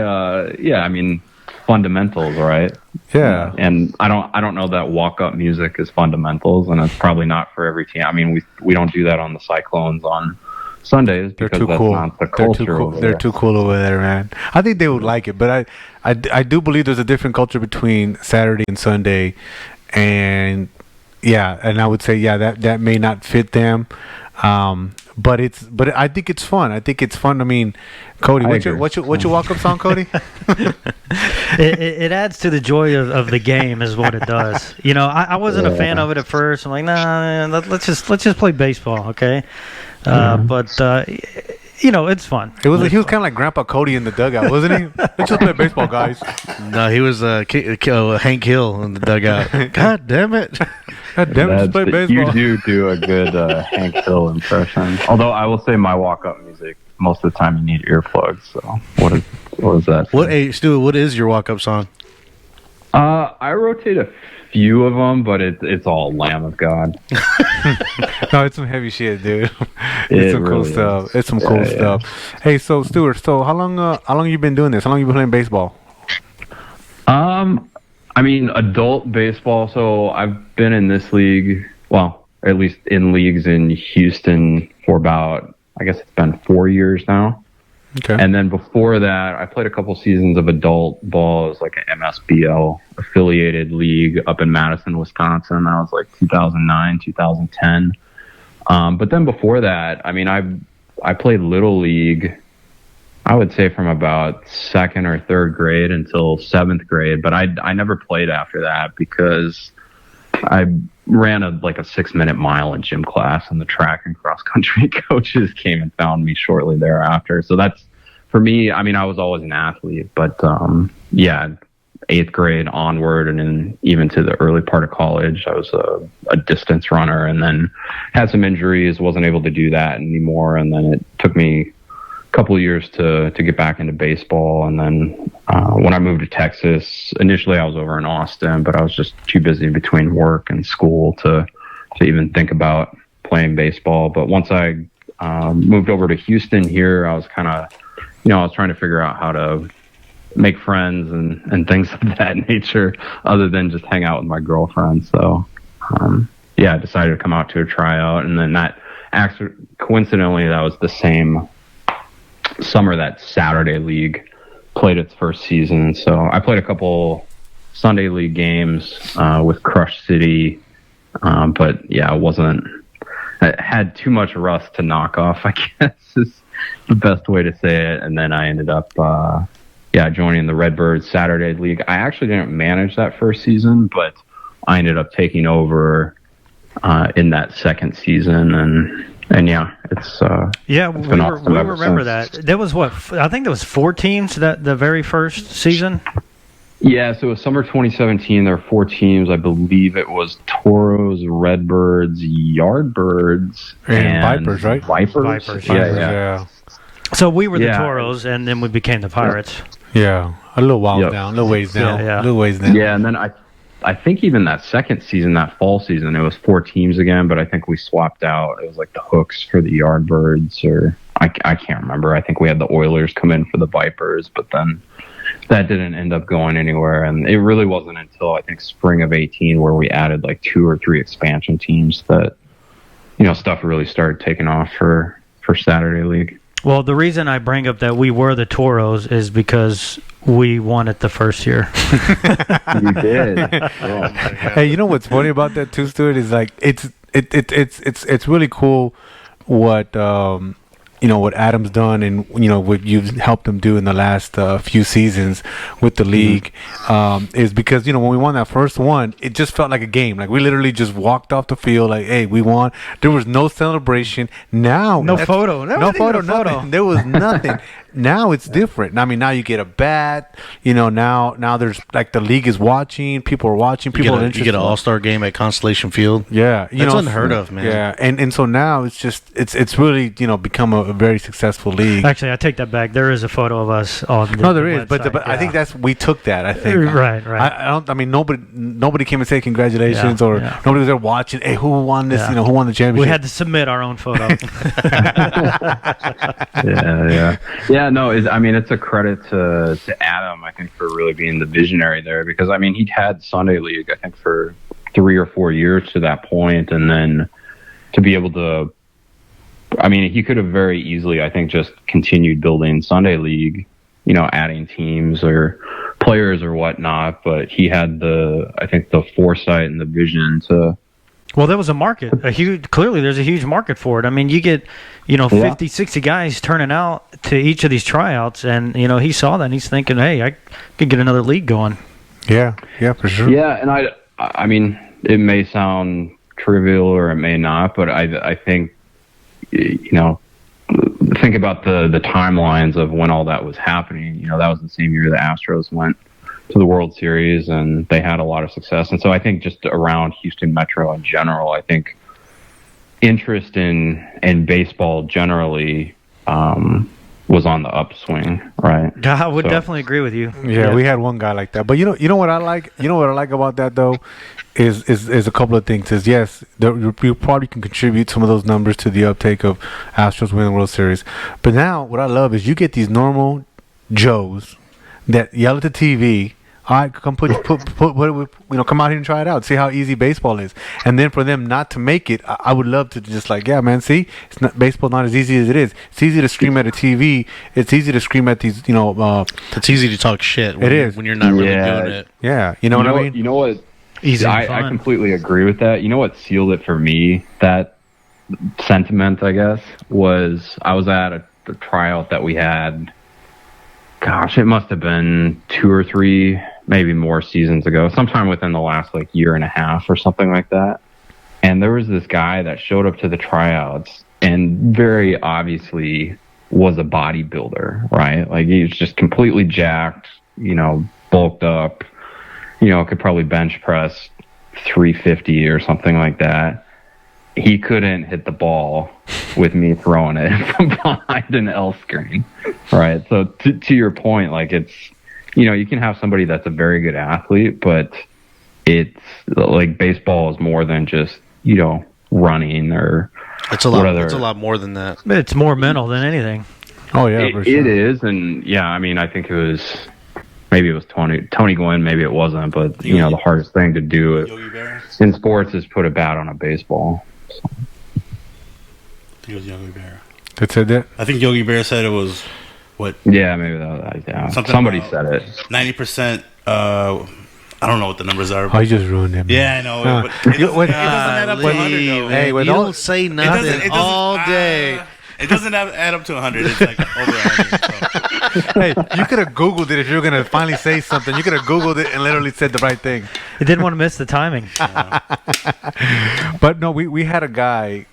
fundamentals, right? Yeah. And I don't know that walk-up music is fundamentals, and it's probably not for every team. We don't do that on the Cyclones on Sundays because that's not the culture. They're too cool over there, man. I think they would like it, but I do believe there's a different culture between Saturday and Sunday, and I would say that may not fit them, but I think it's fun. Cody, what's your walk-up song, Cody? It adds to the joy of the game, is what it does. I wasn't a fan of it at first. I'm like, nah, let's just play baseball, okay? But it's fun. He was kind of like Grandpa Cody in the dugout, wasn't he? Let's just play baseball, guys. No, he was Hank Hill in the dugout. God damn it! God damn it, just play baseball. You do a good Hank Hill impression. Although I will say my walk-up music, most of the time you need earplugs. So what is that? Hey, Stuart, what is your walk-up song? I rotate a few of them, but it's all Lamb of God. No, it's some heavy shit, dude. It's some cool stuff. It's some cool stuff. Hey, so Stuart, how long you been doing this? How long you been playing baseball? I mean, adult baseball. So I've been in this league, well, at least in leagues in Houston for about, I guess it's been 4 years now. Okay. And then before that, I played a couple seasons of adult ball. It was like an MSBL affiliated league up in Madison, Wisconsin. That was like 2009, 2010. But then before that, I mean, I played Little League, I would say from about second or third grade until seventh grade. But I never played after that because I ran a 6-minute mile in gym class, and the track and cross country coaches came and found me shortly thereafter. So that's, for me, I mean, I was always an athlete, but yeah, 8th grade onward, and then even to the early part of college, I was a distance runner, and then had some injuries, wasn't able to do that anymore, and then it took me a couple of years to get back into baseball. And then when I moved to Texas, initially I was over in Austin, but I was just too busy between work and school to even think about playing baseball. But once I moved over to Houston here, I was kind of, I was trying to figure out how to make friends and things of that nature other than just hang out with my girlfriend. So yeah, I decided to come out to a tryout, and then that actually, coincidentally, that was the same summer that Saturday League played its first season. So I played a couple Sunday League games with Crush City, but yeah, I had too much rust to knock off, I guess is the best way to say it. And then I ended up joining the Redbirds Saturday League. I actually didn't manage that first season, but I ended up taking over in that second season, and yeah, it's we remember that. There was I think there was 4 teams that the very first season. Yeah, so it was summer 2017. There were 4 teams. I believe it was Toros, Redbirds, Yardbirds, and Vipers, right? Vipers. Yeah. So we were the Toros, and then we became the Pirates. Yeah, a little while down, a little ways down, a little ways down. Yeah, and then I think even that second season, that fall season, it was 4 teams again, but I think we swapped out. It was like the Hooks for the Yardbirds, or I can't remember. I think we had the Oilers come in for the Vipers, but then that didn't end up going anywhere. And it really wasn't until I think spring of 18 where we added like 2 or 3 expansion teams that, stuff really started taking off for Saturday League. Well, the reason I bring up that we were the Toros is because we won it the first year. You did. Yeah. Hey, you know what's funny about that too, Stuart, is like it's really cool what what Adam's done, and what you've helped him do in the last few seasons with the league, is because when we won that first one, it just felt like a game. Like we literally just walked off the field, like, hey, we won. There was no celebration. Now no photo, nothing. There was nothing. Now it's different. I mean, now you get a bat. Now there's like the league is watching. People are watching. People are interested. You get an all-star game at Constellation Field. Yeah, that's unheard of, man. Yeah, and so now it's just it's really become a very successful league. Actually, I take that back. There is a photo of us on the No, there is, website, but I think we took that. I think right. I mean, nobody came and said congratulations, or nobody was there watching. Hey, who won this? Who won the championship? We had to submit our own photo. Yeah, no, it's a credit to Adam, I think, for really being the visionary there, because, I mean, he'd had Sunday League, I think, for 3 or 4 years to that point, and then to be able to, I mean, he could have very easily, I think, just continued building Sunday League, adding teams or players or whatnot, but he had the foresight and the vision to. Well, there was a market, clearly there's a huge market for it. I mean, you get, 50, 60 guys turning out to each of these tryouts, and, he saw that and he's thinking, hey, I could get another league going. Yeah, for sure. Yeah, and I mean, it may sound trivial or it may not, but I think, think about the timelines of when all that was happening. You know, that was the same year the Astros went to the World Series, and they had a lot of success. And so I think just around Houston Metro in general, I think interest in baseball generally was on the upswing, right? I would definitely agree with you. Yeah, we had one guy like that. But you know what I like? You know what I like about that though is a couple of things. Is yes, you probably can contribute some of those numbers to the uptake of Astros winning the World Series. But now what I love is you get these normal Joes that yell at the TV. All right, come put come out here and try it out. See how easy baseball is. And then for them not to make it, I would love to just like, yeah, man. See, it's not baseball's not as easy as it is. It's easy to scream at a TV. It's easy to scream at these, It's easy to talk shit. When you're not really doing it. Yeah, you know what I mean. You know what? Easy. I completely agree with that. You know what sealed it for me? That sentiment, I guess, was I was at a tryout that we had. Gosh, it must have been 2 or 3, maybe more seasons ago, sometime within the last year and a half or something like that. And there was this guy that showed up to the tryouts and very obviously was a bodybuilder, right? Like he was just completely jacked, bulked up, could probably bench press 350 or something like that. He couldn't hit the ball with me throwing it from behind an L screen, right? So to your point, it's, you can have somebody that's a very good athlete, but it's like baseball is more than just, running or it's a lot. It's a lot more than that. It's more mental than anything. Oh yeah, for sure. It is, and yeah, I mean, I think maybe it was Tony Gwynn, maybe it wasn't, but the hardest thing to do in sports is put a bat on a baseball. So. I think it was Yogi Berra. That said that? I think Yogi Berra said it was what? Yeah, maybe that. Yeah. Somebody said it. 90%. I don't know what the numbers are. Oh, you just ruined it. Man. Yeah, I know. But it doesn't add up to 100 though. Hey, you don't say nothing all day. It doesn't add up to 100. It's like over 100. So. Hey, you could have Googled it if you were going to finally say something. You could have Googled it and literally said the right thing. You didn't want to miss the timing. But no, we had a guy,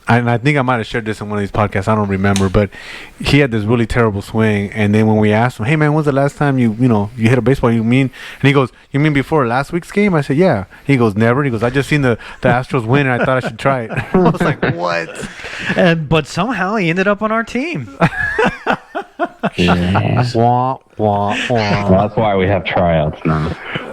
and I think I might have shared this in one of these podcasts. I don't remember, but he had this really terrible swing. And then when we asked him, "Hey man, when's the last time you hit a baseball? You mean?" And he goes, "You mean before last week's game?" I said, "Yeah." He goes, "Never." He goes, "I just seen the Astros win, and I thought I should try it." I was like, "What?" But somehow he ended up on our team. Yeah. Wah, wah, wah. Well, that's why we have tryouts now.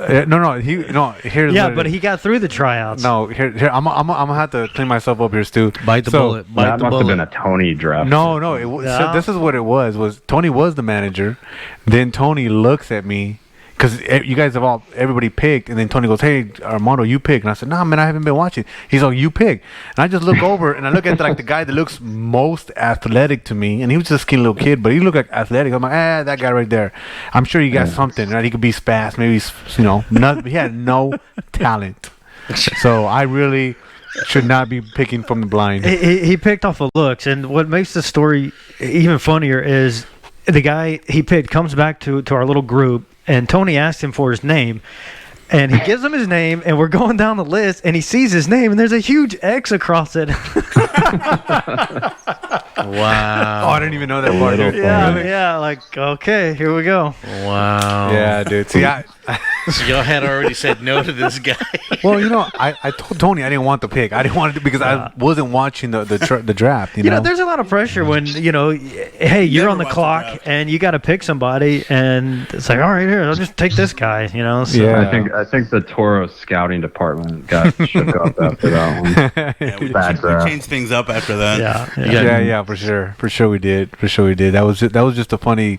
Here's but he got through the tryouts. No, here I'm gonna have to clean myself up here, Stu. Bite the bullet. That must have been a Tony draft. No, so this is what it was Tony was the manager. Then Tony looks at me because you guys everybody picked, and then Tony goes, "Hey, Armando, you pick." And I said, "Nah, man, I haven't been watching." He's like, "You pick." And I just look over and I look at the guy that looks most athletic to me, and he was just a skinny little kid, but he looked like athletic. I'm like, that guy right there. I'm sure he got something, right? He could be spast, maybe he had no talent. So I really should not be picking from the blind. He picked off of looks, and what makes the story even funnier is the guy he picked comes back to our little group. And Tony asked him for his name, and he gives him his name, and we're going down the list, and he sees his name, and there's a huge X across it. Wow. Oh, I didn't even know that part. Yeah, okay, here we go. Wow. Yeah, dude. See, So y'all had already said no to this guy. Well, I told Tony I didn't want the pick. I didn't want it because I wasn't watching the draft. You know, there's a lot of pressure when hey, you're on the clock and you got to pick somebody, and it's like, all right, here, I'll just take this guy. So. Yeah, I think the Toros scouting department got shook up after that one. Yeah, we changed things up after that. Yeah, for sure we did. That was just a funny.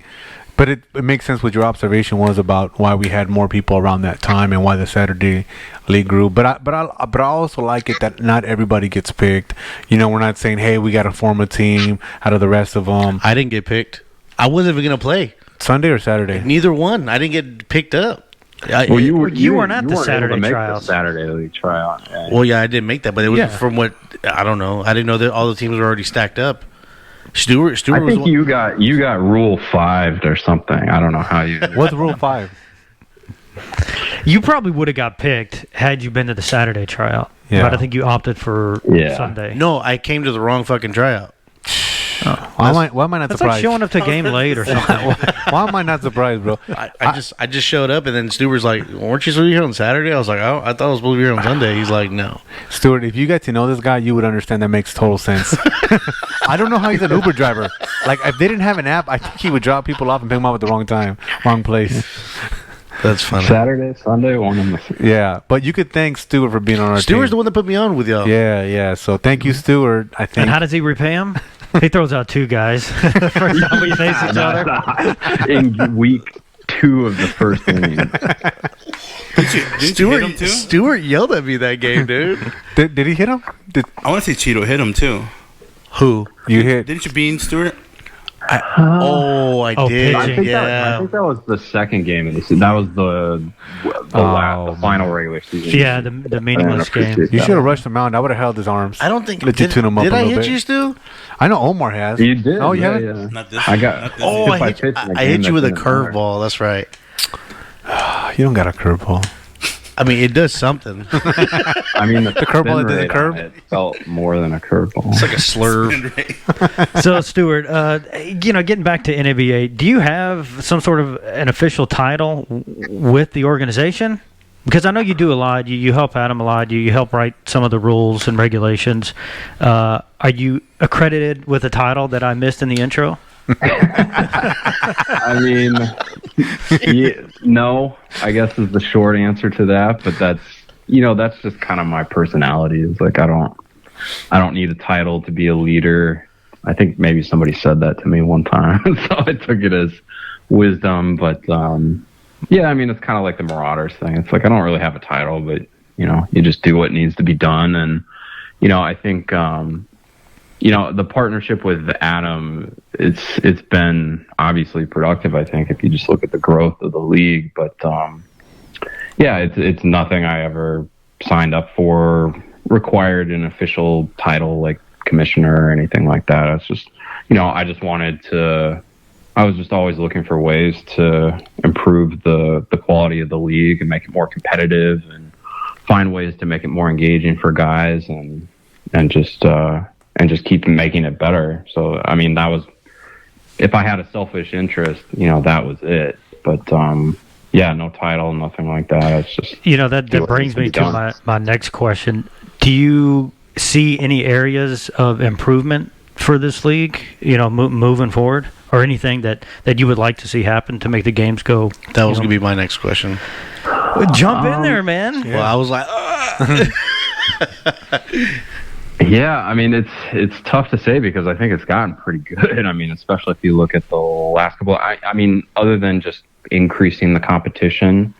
But it makes sense what your observation was about why we had more people around that time and why the Saturday League grew. But I also like it that not everybody gets picked. We're not saying, hey, we got to form a team out of the rest of them. I didn't get picked. I wasn't even gonna play. Sunday or Saturday? Neither one. I didn't get picked up. You weren't at the Saturday tryout. Saturday League tryout. Yeah. Well, yeah, I didn't make that, but it was from what I don't know. I didn't know that all the teams were already stacked up. Stuart I was think you got Rule 5 or something. I don't know how you. What's Rule 5? You probably would have got picked had you been to the Saturday tryout. Yeah. But I think you opted for Sunday. No, I came to the wrong fucking tryout. Why am I not That's like surprised? showing up to a game late or something. Why am I not surprised, bro? I just showed up, and then Stuart's like, "Weren't you supposed to be here on Saturday?" I was like, "Oh, I thought I was supposed to be here on Sunday." He's like, "No." Stuart, if you get to know this guy, you would understand that makes total sense. I don't know how he's an Uber driver. Like, if they didn't have an app, I think he would drop people off and pick them up at the wrong time, wrong place. That's funny. Saturday, Sunday, one of them. Yeah, but you could thank Stuart for being on our Stuart's the team. one that put me on with y'all. Yeah. So thank you, Stuart. I think. And how does he repay him? He throws out 2 guys. First time we face each other. In week 2 of the first inning. Didn't you hit him too? Stuart yelled at me that game, dude. Did he hit him? I want to say Cheeto hit him too. Who? You hit? Didn't you bean Stuart? I did. pitching. I think that was the second game of the season. That was the final regular season. Yeah, the meaningless game. You should have rushed him out. I would have held his arms. I don't think. Let you tune him up did a I little hit bit. you, Stu? I know Omar has. You did. Oh, yeah. Not this. I got. Not this Oh, If I I hit, pitched in a I game hit you with a that didn't matter. curveball. That's right. You don't got a curveball. I mean, it does something. I mean, the curveball that spin didn't rate curve? on it felt more than a curveball. It's like a slurve. So, Stuart, getting back to NABA, do you have some sort of an official title with the organization? Because I know you do a lot. You help Adam a lot. You help write some of the rules and regulations. Are you accredited with a title that I missed in the intro? I mean, no, I guess is the short answer to that. But that's just kind of my personality. Is like I don't need a title to be a leader. I think maybe somebody said that to me one time, so I took it as wisdom. But yeah, I mean, it's kind of like the Marauders thing. It's like I don't really have a title, but you just do what needs to be done. And I think the partnership with Adam, it's been obviously productive. I think if you just look at the growth of the league, but yeah, it's nothing I ever signed up for, required an official title like commissioner or anything like that. It's just I just wanted to. I was just always looking for ways to improve the quality of the league and make it more competitive and find ways to make it more engaging for guys and just keep making it better. So, I mean, that was, if I had a selfish interest, that was it. But, yeah, no title, nothing like that. It's just, that brings me to my next question. Do you see any areas of improvement for this league, moving forward? Or anything that you would like to see happen to make the games go? That was going to be my next question. Jump in there, man. Well, I was like, yeah, I mean, it's tough to say because I think it's gotten pretty good. I mean, especially if you look at the last couple. I mean, other than just increasing the competition,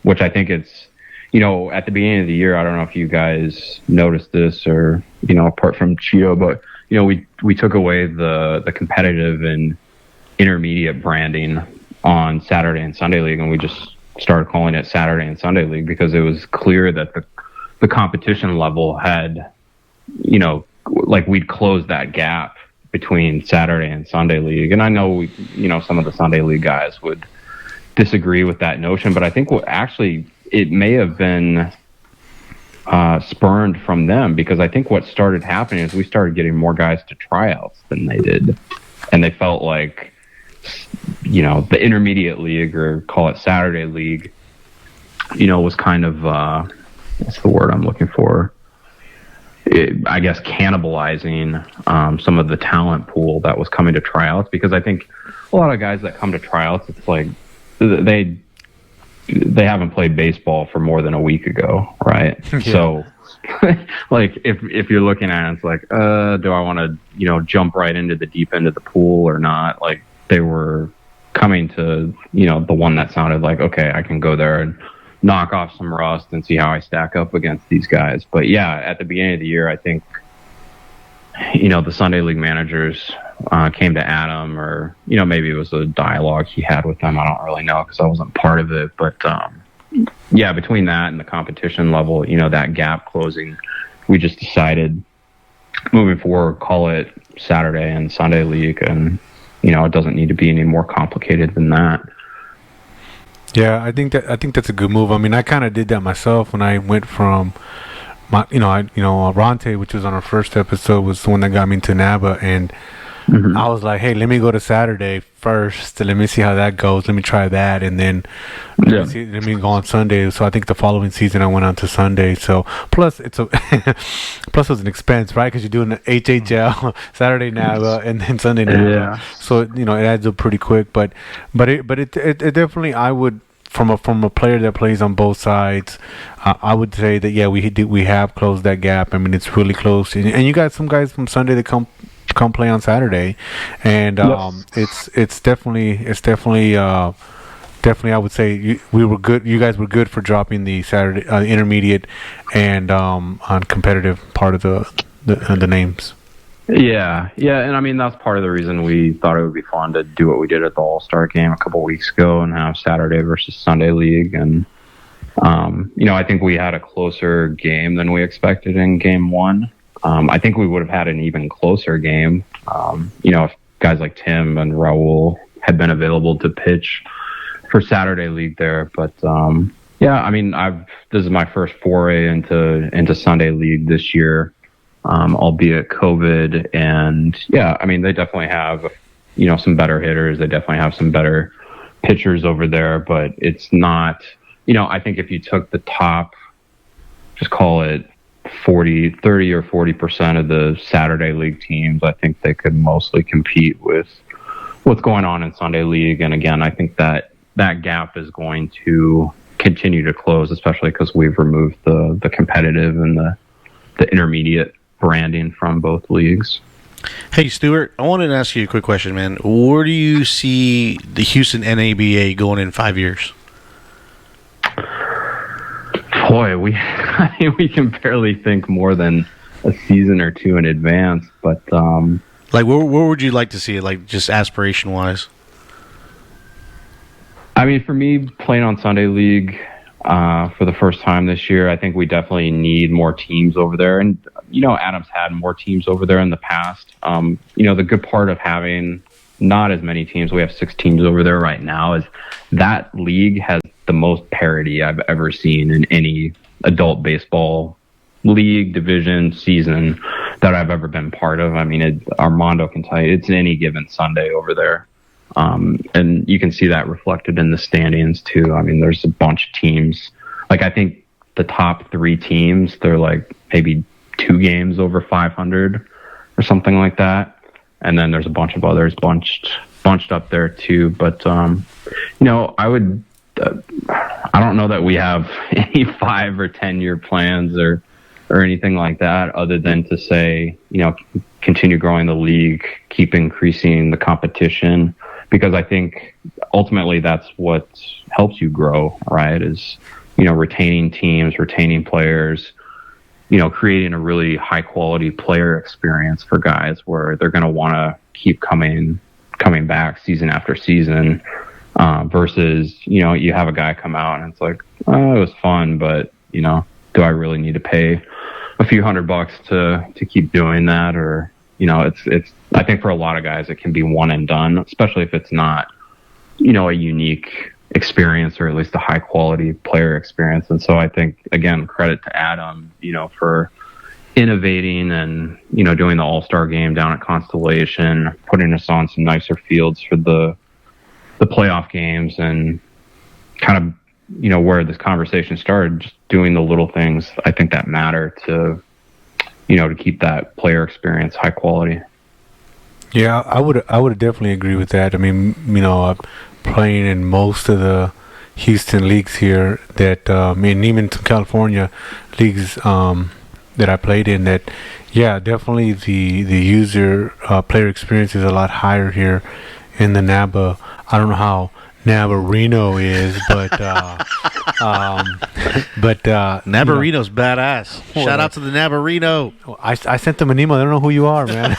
which I think it's, at the beginning of the year, I don't know if you guys noticed this or, apart from Cheeto, but we took away the competitive and intermediate branding on Saturday and Sunday League, and we just started calling it Saturday and Sunday League because it was clear that the competition level had, like we'd closed that gap between Saturday and Sunday League. And I know some of the Sunday League guys would disagree with that notion, but I think it may have been spurned from them because I think what started happening is we started getting more guys to tryouts than they did, and they felt like the intermediate league, or call it Saturday League, was kind of what's the word I'm looking for, I guess cannibalizing some of the talent pool that was coming to tryouts, because I think a lot of guys that come to tryouts, it's like they haven't played baseball for more than a week ago, right? Yeah. So, like, if you're looking at it, it's like, do I want to, jump right into the deep end of the pool or not? Like, they were coming to, the one that sounded like, okay, I can go there and knock off some rust and see how I stack up against these guys. But yeah, at the beginning of the year, I think, the Sunday League managers came to Adam, or, maybe it was a dialogue he had with them. I don't really know because I wasn't part of it. But, yeah, between that and the competition level, that gap closing, we just decided moving forward, call it Saturday and Sunday League. And, it doesn't need to be any more complicated than that. Yeah, I think that's a good move. I mean, I kind of did that myself when I went from Ronte, which was on our first episode, was the one that got me into NABA, and I was like, hey, let me go to Saturday first. Let me see how that goes. Let me try that, and then let me go on Sunday. So I think the following season I went on to Sunday. So plus it's a plus it was an expense, right? Because you're doing the HHL Saturday NABA and then Sunday NABA. Yeah. So it adds up pretty quick. But it definitely, I would, from a player that plays on both sides, I would say that we have closed that gap. I mean, it's really close, and you got some guys from Sunday that come play on Saturday, and it's definitely I would say we were good. You guys were good for dropping the Saturday intermediate and on competitive part of the names. Yeah, and I mean that's part of the reason we thought it would be fun to do what we did at the All-Star game a couple weeks ago and have Saturday versus Sunday league. And I think we had a closer game than we expected in game one. I think we would have had an even closer game, if guys like Tim and Raul had been available to pitch for Saturday league there. But I mean, this is my first foray into Sunday league this year, albeit COVID. And I mean, they definitely have, some better hitters. They definitely have some better pitchers over there, but it's not, I think if you took the top, just call it 30 or 40% of the Saturday league teams, I think they could mostly compete with what's going on in Sunday league. And again, I think that gap is going to continue to close, especially because we've removed the competitive and the intermediate branding from both leagues. Hey, Stuart, I wanted to ask you a quick question, man. Where do you see the Houston NABA going in 5 years? Boy, we can barely think more than a season or two in advance. But where would you like to see it? Like just aspiration wise. I mean, for me, playing on Sunday League for the first time this year, I think we definitely need more teams over there. And Adams had more teams over there in the past. The good part of having not as many teams, we have 6 teams over there right now, is that league has the most parity I've ever seen in any adult baseball league, division, season that I've ever been part of. I mean, Armando can tell you, it's any given Sunday over there. And you can see that reflected in the standings too. I mean, there's a bunch of teams. Like, I think the top 3 teams, they're like maybe 2 games over 500 or something like that. And then there's a bunch of others bunched up there too. But, I don't know that we have any 5 or 10 year plans or anything like that, other than to say, continue growing the league, keep increasing the competition, because I think ultimately that's what helps you grow, right? Is, retaining teams, retaining players, creating a really high quality player experience for guys where they're going to want to keep coming back season after season. Versus, you have a guy come out and it's like, oh, it was fun, but, do I really need to pay a few $100 to keep doing that? Or, it's, I think for a lot of guys, it can be one and done, especially if it's not, a unique experience or at least a high quality player experience. And so I think, again, credit to Adam, for innovating and, doing the All-Star game down at Constellation, putting us on some nicer fields for the playoff games, and kind of, where this conversation started, just doing the little things I think that matter to, to keep that player experience high quality. Yeah, I would definitely agree with that. I mean, playing in most of the Houston leagues here that, and even some California leagues that I played in, that, definitely the user player experience is a lot higher here in the NABA. I don't know how NABA Reno is, but NABA Reno's badass. Shout out to the NABA Reno. I sent them an email. I don't know who you are, man.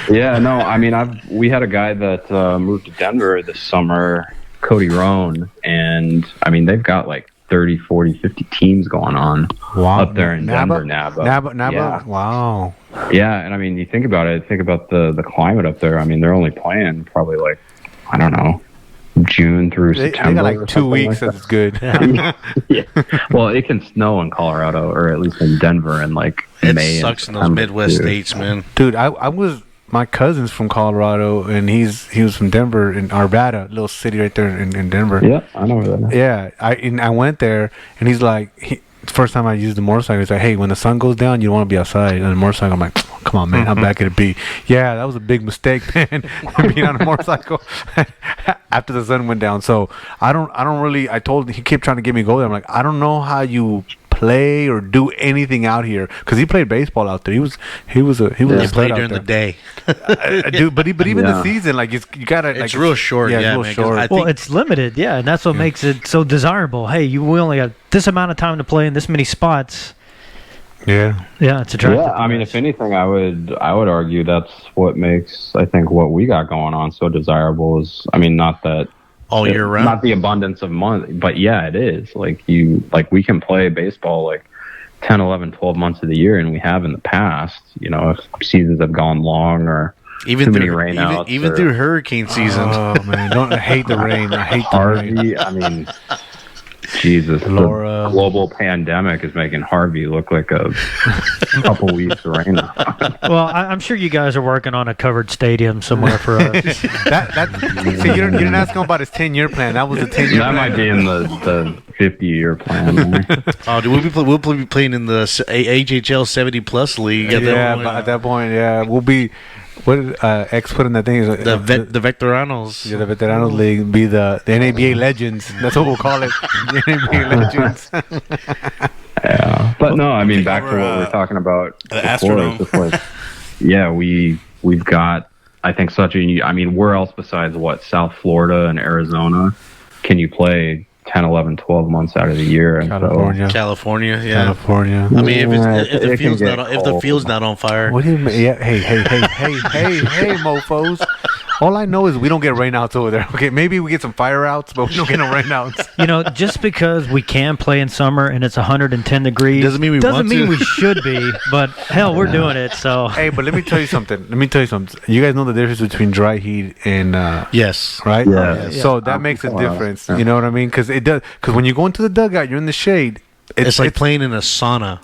I mean, we had a guy that moved to Denver this summer, Cody Rohn, and I mean, they've got like 30, 40, 50 teams going on up there in Denver, NABA. NABA? Wow. Yeah, and I mean, you think about it, think about the climate up there. I mean, they're only playing probably like, I don't know, June through They September. got or like 2 something weeks. like That's good. yeah. Well, it can snow in Colorado, or at least in Denver, in like It May. sucks in and those September, Midwest too. states, man. Dude, I was my cousin's from Colorado, and he was from Denver, in Arvada, little city right there in Denver. Yeah, I know where that is. Yeah, I went there, and he's like, first time I used the motorcycle, he's like, hey, when the sun goes down, you want to be outside on the motorcycle. I'm like, come on, man, I'm back at the beat. Yeah, that was a big mistake, man, being on a motorcycle after the sun went down. So I don't really. He kept trying to get me to go there. I'm like, I don't know how you play or do anything out here, because he played baseball out there. He was They a play out during there. the day. Dude, but even the Yeah. season, like you gotta. It's like, real short, Yeah, yeah, it's real man, 'cause short. I Well, think- it's limited, yeah, and that's what makes it so desirable. Hey, we only got this amount of time to play in this many spots. yeah. Yeah, it's attractive. Yeah, I mean, if anything, I would argue that's what makes, I think, what we got going on so desirable is, I mean, not that all year round. not the abundance of money, but yeah, it is. Like we can play baseball like 10, 11, 12 months of the year, and we have in the past. You know, if seasons have gone long or even too many through rainouts, even or through hurricane season. Oh man, I hate the rain. I hate the rain. Harvey. I mean, Jesus, Laura. the global pandemic is making Harvey look like a couple weeks of rain. Well, I'm sure you guys are working on a covered stadium somewhere for us. See, you didn't ask him about his 10-year plan. That was a 10-year That plan. might be in the 50-year plan. Oh, dude, we'll be playing in the HHL 70+ league. At that Yeah, point. but at that point, yeah, we'll be. What did X put in that thing? the veteranos. Yeah, the Veteranos League be the NABA Legends. That's what we'll call it. The NABA Legends. Yeah, but no, I mean, back to over, what we were talking about the before. Astrodome. It's just like, yeah, we've got, I think, such a. I mean, where else besides what, South Florida and Arizona can you play 10, 11, 12 months out of the year? And California. California, yeah. California. I mean, if It the can field's get not if the cold. field's not on fire, What do you mean? Yeah, hey, mofos. All I know is we don't get rainouts over there. Okay, maybe we get some fire outs, but we don't get no rainouts. You know, just because we can play in summer and it's 110 degrees Doesn't mean we want to. we should be. But hell, we're doing it. So Hey, but let me tell you something. You guys know the difference between dry heat and yes. right? Yeah. So that makes a Wow. difference. Yeah. You know what I mean? Because it does. Because when you go into the dugout, you're in the shade. It's like playing in a sauna.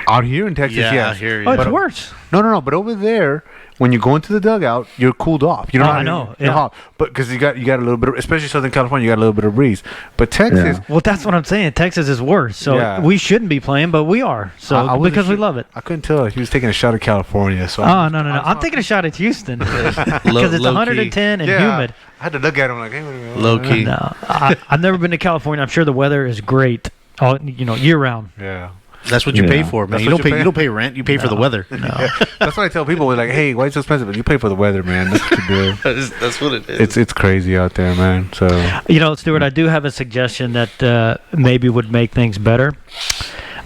out here in Texas. Yeah, yes. out here, oh, yeah. it's worse. No. But over there, when you go into the dugout, you're cooled off. You know. Oh, how I know, You're yeah. hot, but because you got a little bit, of, especially Southern California, you got a little bit of breeze. But Texas, Well, that's what I'm saying. Texas is worse. So Yeah. we shouldn't be playing, but we are. So I wasn't because we sure- love it. I couldn't tell if he was taking a shot at California. So Oh, no. I'm taking a shot at Houston because it's low-key. 110 and humid. I had to look at him like, hey, wait a minute. Low key. No, I've never been to California. I'm sure the weather is great, all year round. Yeah. That's what you pay Yeah. for, man. That's You what don't pay. you pay. You don't pay rent. You pay for the weather. That's what I tell people. We're like, hey, why is it so expensive? But you pay for the weather, man. That's what you do. That's what it is. It's crazy out there, man. So You know, Stuart, I do have a suggestion that maybe would make things better.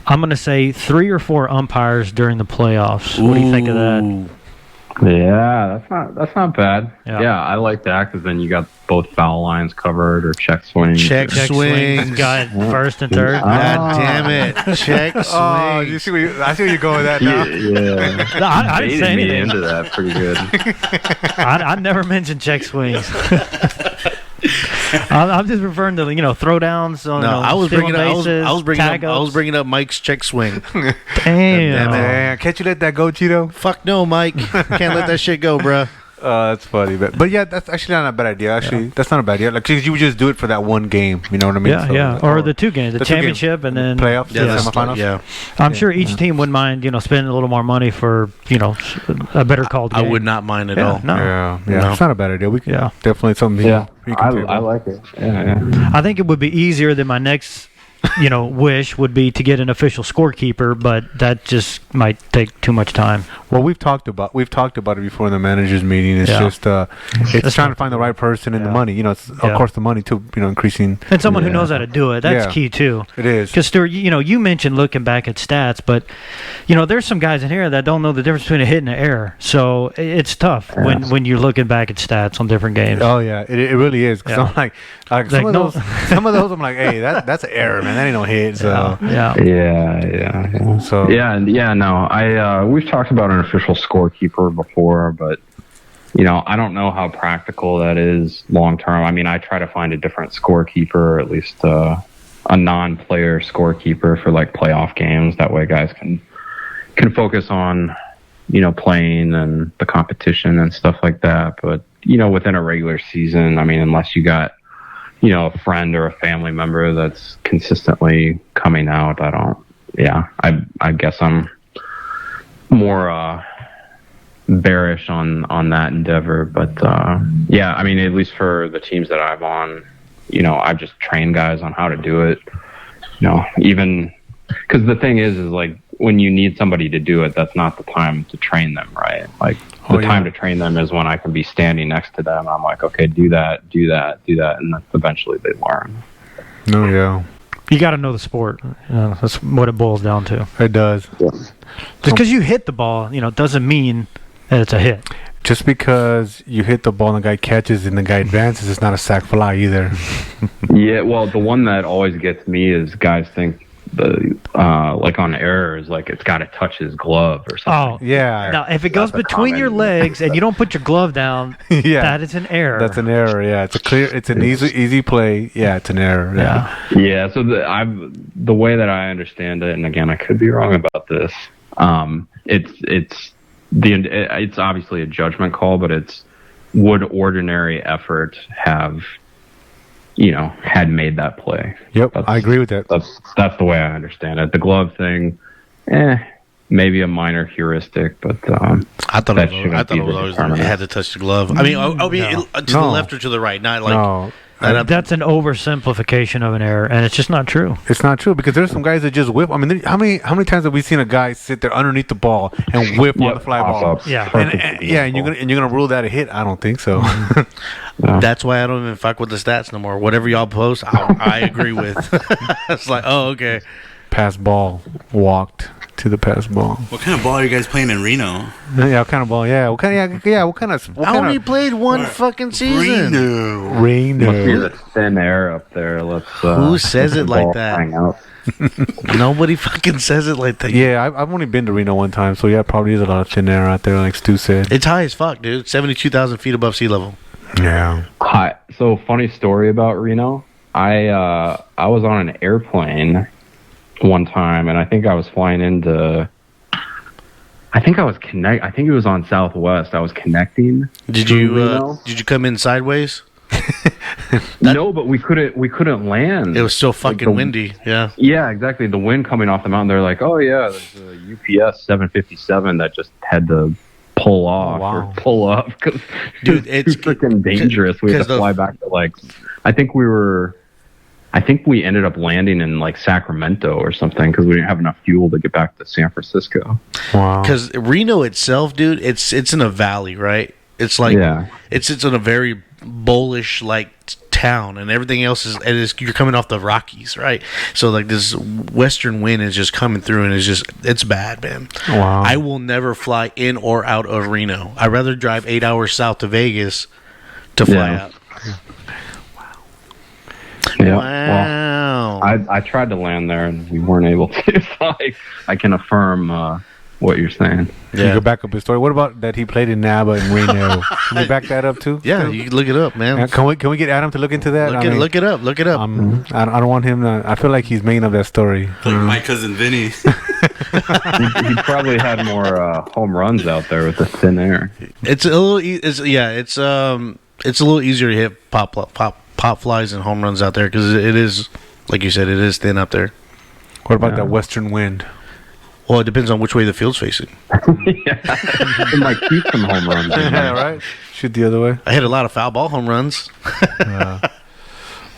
I'm going to say 3 or 4 umpires during the playoffs. What do you think of that? Ooh. Yeah, that's not bad. Yeah. Yeah, I like that because then you got both foul lines covered or check swings. Check Check swings. swings, got first and third. God damn it! Check swings. oh, you see, I see where you're going with that now. Yeah. No, I didn't say Baited me anything. into that pretty good. I never mentioned check swings. I'm just referring to throwdowns on No, I was stealing bringing up. bases, I was tag-ups. bringing up Mike's check swing. Damn. Man, can't you let that go, Cheeto? Fuck no, Mike. Can't let that shit go, bruh. That's funny, but yeah, that's actually not a bad idea. Actually, that's not a bad idea. Like, 'cause you would just do it for that one game. You know what I mean? Yeah, So, yeah. Or the 2 games, the the 2 games. championship and then playoffs, Yeah, the that's semifinals. yeah. I'm sure each team wouldn't mind, spending a little more money for, a better called I game. would not mind at Yeah, all. no. Yeah, No. It's not a bad idea. We can Yeah. definitely something. Yeah, we can table. I like it. Yeah. I think it would be easier than my next, wish would be to get an official scorekeeper, but that just might take too much time. Well, we've talked about it before in the managers meeting. It's Yeah. just it's trying to find the right person and the Yeah. money. It's of Yeah. course the money too. Increasing. And someone who Yeah. knows how to do it. That's Yeah. key too. It is. Because Stuart, you mentioned looking back at stats, but there's some guys in here that don't know the difference between a hit and an error. So it's tough when you're looking back at stats on different games. Oh yeah, it really is. Because Yeah. I'm like Like, no- some of those I'm like, hey, that's an error, man. That ain't no hit. So Yeah. So No. We've talked about an official scorekeeper before, but I don't know how practical that is long term. I mean, I try to find a different scorekeeper, or at least a non-player scorekeeper for like playoff games. That way, guys can focus on playing and the competition and stuff like that. But within a regular season, I mean, unless you got a friend or a family member that's consistently coming out, I guess I'm more bearish on that endeavor. But I mean, at least for the teams that I'm on, I've just trained guys on how to do it. Even because the thing is like when you need somebody to do it, that's not the time to train them, right? Like the time to train them is when I can be standing next to them. I'm like, okay, do that, and then eventually they learn. No, yeah. You got to know the sport. That's what it boils down to. It does. Yeah. Just because you hit the ball, doesn't mean that it's a hit. Just because you hit the ball and the guy catches and the guy advances, it's not a sack fly either. Yeah, well, the one that always gets me is guys think like on errors, like it's got to touch his glove or something. Oh, yeah. Now, if it goes between your legs and you don't put your glove down, that is an error. That's an error. Yeah, it's an easy play. Yeah, it's an error. Yeah. Yeah. So the way that I understand it, and again, I could be wrong about this. It's obviously a judgment call, but it's would ordinary effort have had made that play. Yep, I agree with that. That's the way I understand it. The glove thing, maybe a minor heuristic, but I thought it was always it had to touch the glove. I mean, to the left or to the right, not like. No. That's an oversimplification of an error, and it's just not true. It's not true because there's some guys that just whip. I mean, how many times have we seen a guy sit there underneath the ball and whip on the fly ball? Yeah, and you're gonna rule that a hit? I don't think so. That's why I don't even fuck with the stats no more. Whatever y'all post, I agree with. It's like, oh, okay. Pass ball, walked to the pass ball. What kind of ball are you guys playing in Reno? Yeah, what kind of ball? Yeah, what kind of? I only played one fucking season. Reno. Must be the thin air up there. Who says it like that? Nobody fucking says it like that. Yeah, I've only been to Reno one time, so yeah, probably is a lot of thin air out there, like Stu said. It's high as fuck, dude. 72,000 feet above sea level. Yeah. Hi. So funny story about Reno. I was on an airplane one time, and I think I was flying into. I think it was on Southwest. I was connecting. Did you come in sideways? No, but we couldn't land. It was so fucking windy. Yeah. Yeah, exactly. The wind coming off the mountain. They're like, oh yeah, there's a UPS 757 that just had to pull off or pull up because it's too freaking dangerous. We had to fly back to I think we ended up landing in like Sacramento or something because we didn't have enough fuel to get back to San Francisco. Wow. Because Reno itself, dude, it's in a valley, right? It's like it's in a very bullish like town, and everything else is you're coming off the Rockies, right? So like this western wind is just coming through, and it's bad, man. Wow. I will never fly in or out of Reno. I'd rather drive 8 hours south to Vegas to fly out. Yeah. Wow. Well, I tried to land there and we weren't able to. So I can affirm what you're saying. Yeah. You go back up his story. What about that he played in NABA and Reno? Can you back that up too? Yeah, you can look it up, man. Can we get Adam to look into that? Look it up. Look it up. I don't want him to. I feel like he's making up that story. Like my cousin Vinny. He probably had more home runs out there with the thin air. It's a little. It's a little easier to hit pop flies and home runs out there because it is, like you said, it is thin up there. What about that western wind? Well, it depends on which way the field's facing. It might keep some home runs. Yeah, right. Shoot the other way. I hit a lot of foul ball home runs.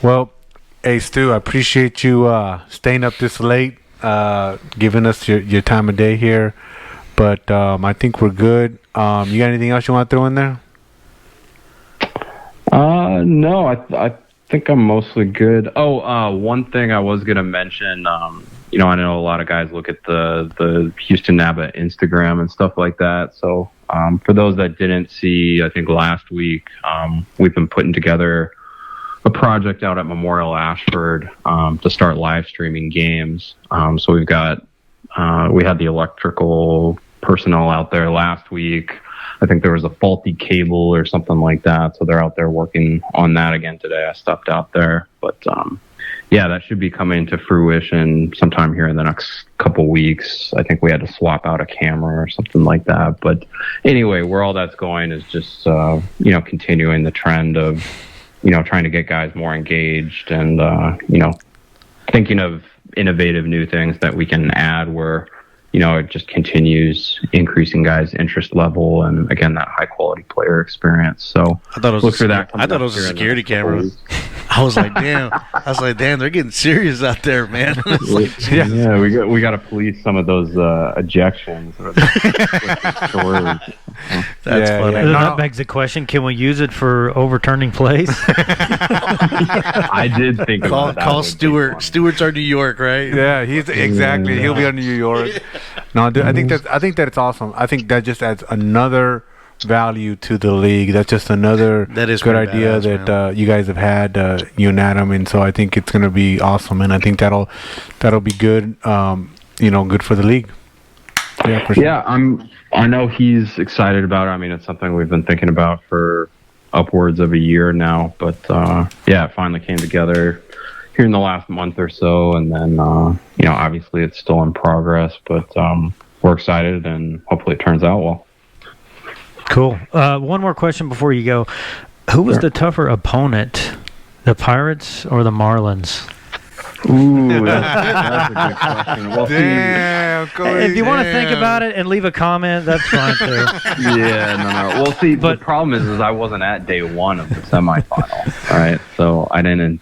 Well, hey Stu, I appreciate you staying up this late, giving us your time of day here. But I think we're good. You got anything else you want to throw in there? No, I think I'm mostly good. Oh, one thing I was gonna mention. I know a lot of guys look at the Houston NABA Instagram and stuff like that. So for those that didn't see, I think last week we've been putting together a project out at Memorial Ashford to start live streaming games. So we had the electrical personnel out there last week. I think there was a faulty cable or something like that. So they're out there working on that again today. I stepped out there, but yeah, that should be coming to fruition sometime here in the next couple weeks. I think we had to swap out a camera or something like that. But anyway, where all that's going is just, continuing the trend of, trying to get guys more engaged and, thinking of innovative new things that we can add where, it just continues increasing guys' interest level and, again, that high-quality player experience. So I thought it was look for that. I thought it was a security camera. I was like, damn. They're getting serious out there, man. Yeah, we got to police some of those ejections. That's funny. Yeah. That begs the question: can we use it for overturning plays? I did think about that. Call Stuart. Stuart's our New York, right? Yeah, exactly. He'll be on New York. No, dude, I think that it's awesome. I think that just adds another value to the league. That's just another good idea that you guys have had, you and Adam, and so I think it's going to be awesome, and I think that'll be good. Good for the league. Yeah, for sure. Yeah, I know he's excited about it. I mean, it's something we've been thinking about for upwards of a year now, but yeah, it finally came together here in the last month or so, and then obviously it's still in progress, but we're excited, and hopefully it turns out well. Cool. One more question before you go. Who was the tougher opponent, the Pirates or the Marlins? Ooh, that's a good question. Well, Damn, Cody, if you want to think about it and leave a comment, that's fine too. Yeah, no. Well, see, but the problem is I wasn't at day one of the semifinal. All right, so I didn't.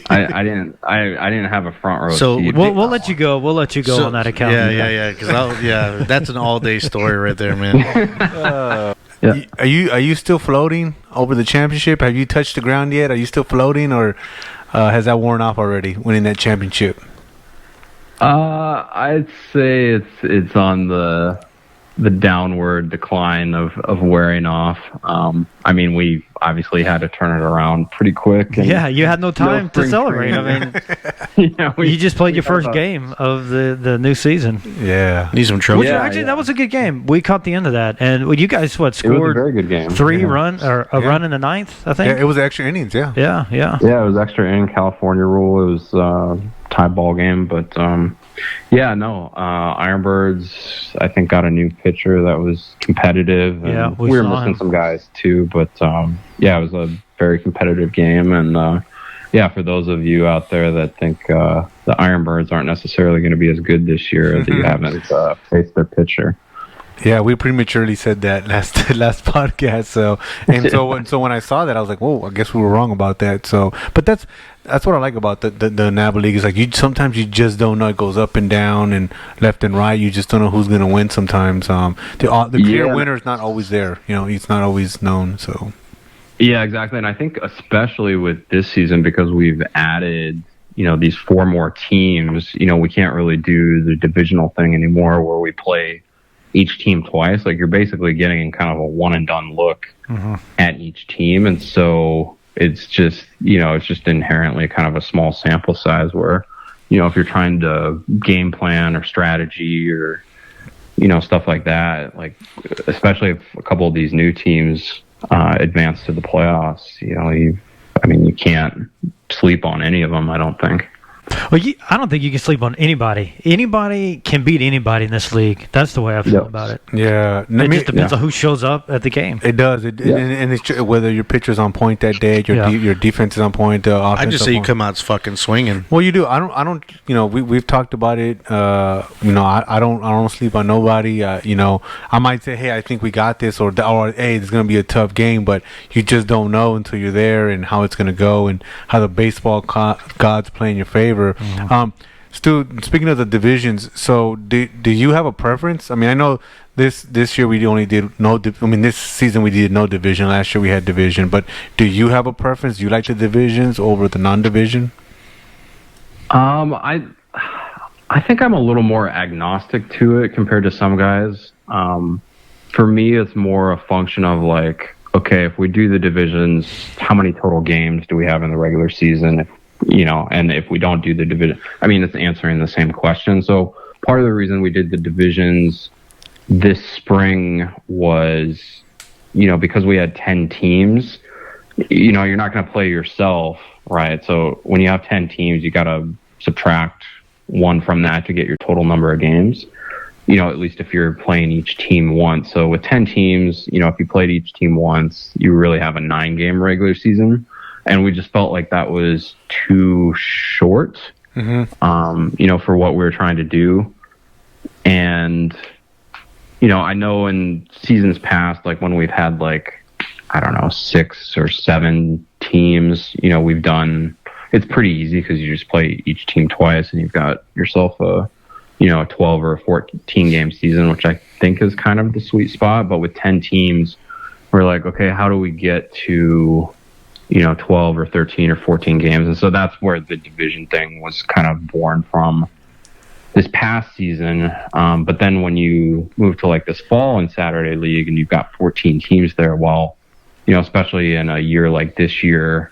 I didn't have a front row seat. We'll let you go. We'll let you go on that account. Yeah. Because that's an all-day story right there, man. Yeah. Are you still floating over the championship? Have you touched the ground yet? Are you still floating, or has that worn off already? Winning that championship? I'd say it's on the downward decline of wearing off. I mean, we obviously had to turn it around pretty quick. And yeah, you had no time to celebrate. I mean, you just played your first game of the new season. Yeah. Need some trophies. Actually, that was a good game. We caught the end of that. And you guys, scored? It was a very good game. Run in the ninth, I think? Yeah, it was extra innings, yeah. Yeah. Yeah, it was extra inning, California rule. It was tie ball game, but Ironbirds, I think, got a new pitcher that was competitive. And we were missing some guys too, but it was a very competitive game. And for those of you out there that think the Ironbirds aren't necessarily going to be as good this year, that you haven't faced their pitcher. Yeah, we prematurely said that last podcast. So when I saw that, I was like, "Whoa, I guess we were wrong about that." So, but that's what I like about the NABA league is like sometimes you just don't know. It goes up and down and left and right. You just don't know who's going to win sometimes. The clear winner is not always there. It's not always known. So. Yeah, exactly. And I think especially with this season, because we've added these 4 more teams. We can't really do the divisional thing anymore where we play each team twice. Like, you're basically getting kind of a one and done look at each team, and so it's just inherently kind of a small sample size where if you're trying to game plan or strategy or stuff like that, like especially if a couple of these new teams advance to the playoffs, you can't sleep on any of them, I don't think. Well, I don't think you can sleep on anybody. Anybody can beat anybody in this league. That's the way I feel about it. Yeah. It just depends on who shows up at the game. It does. And it's whether your pitcher's on point that day, your defense is on point. I just say you come out fucking swinging. Well, you do. I don't. We've talked about it. I don't sleep on nobody. I might say, hey, I think we got this, or hey, it's gonna be a tough game, but you just don't know until you're there and how it's gonna go and how the baseball gods play in your favor. Stu, speaking of the divisions, so do you have a preference? I mean, I know this year we only did this season we did no division. Last year we had division, but do you have a preference? Do you like the divisions over the non-division? I think I'm a little more agnostic to it compared to some guys. For me, it's more a function of like, okay, if we do the divisions, how many total games do we have in the regular season? And if we don't do the division, it's answering the same question. So part of the reason we did the divisions, this spring was, because we had 10 teams, you're not going to play yourself, right? So when you have 10 teams, you got to subtract one from that to get your total number of games, at least if you're playing each team once. So with 10 teams, if you played each team once, you really have a 9-game regular season. And we just felt like that was too short, for what we were trying to do. And, I know in seasons past, like when we've had 6 or 7 teams, we've done, it's pretty easy because you just play each team twice and you've got yourself a 12 or a 14 game season, which I think is kind of the sweet spot. But with 10 teams, we're like, okay, how do we get to, 12 or 13 or 14 games? And so that's where the division thing was kind of born from this past season. But then when you move to this fall in Saturday League and you've got 14 teams there, well, especially in a year like this year,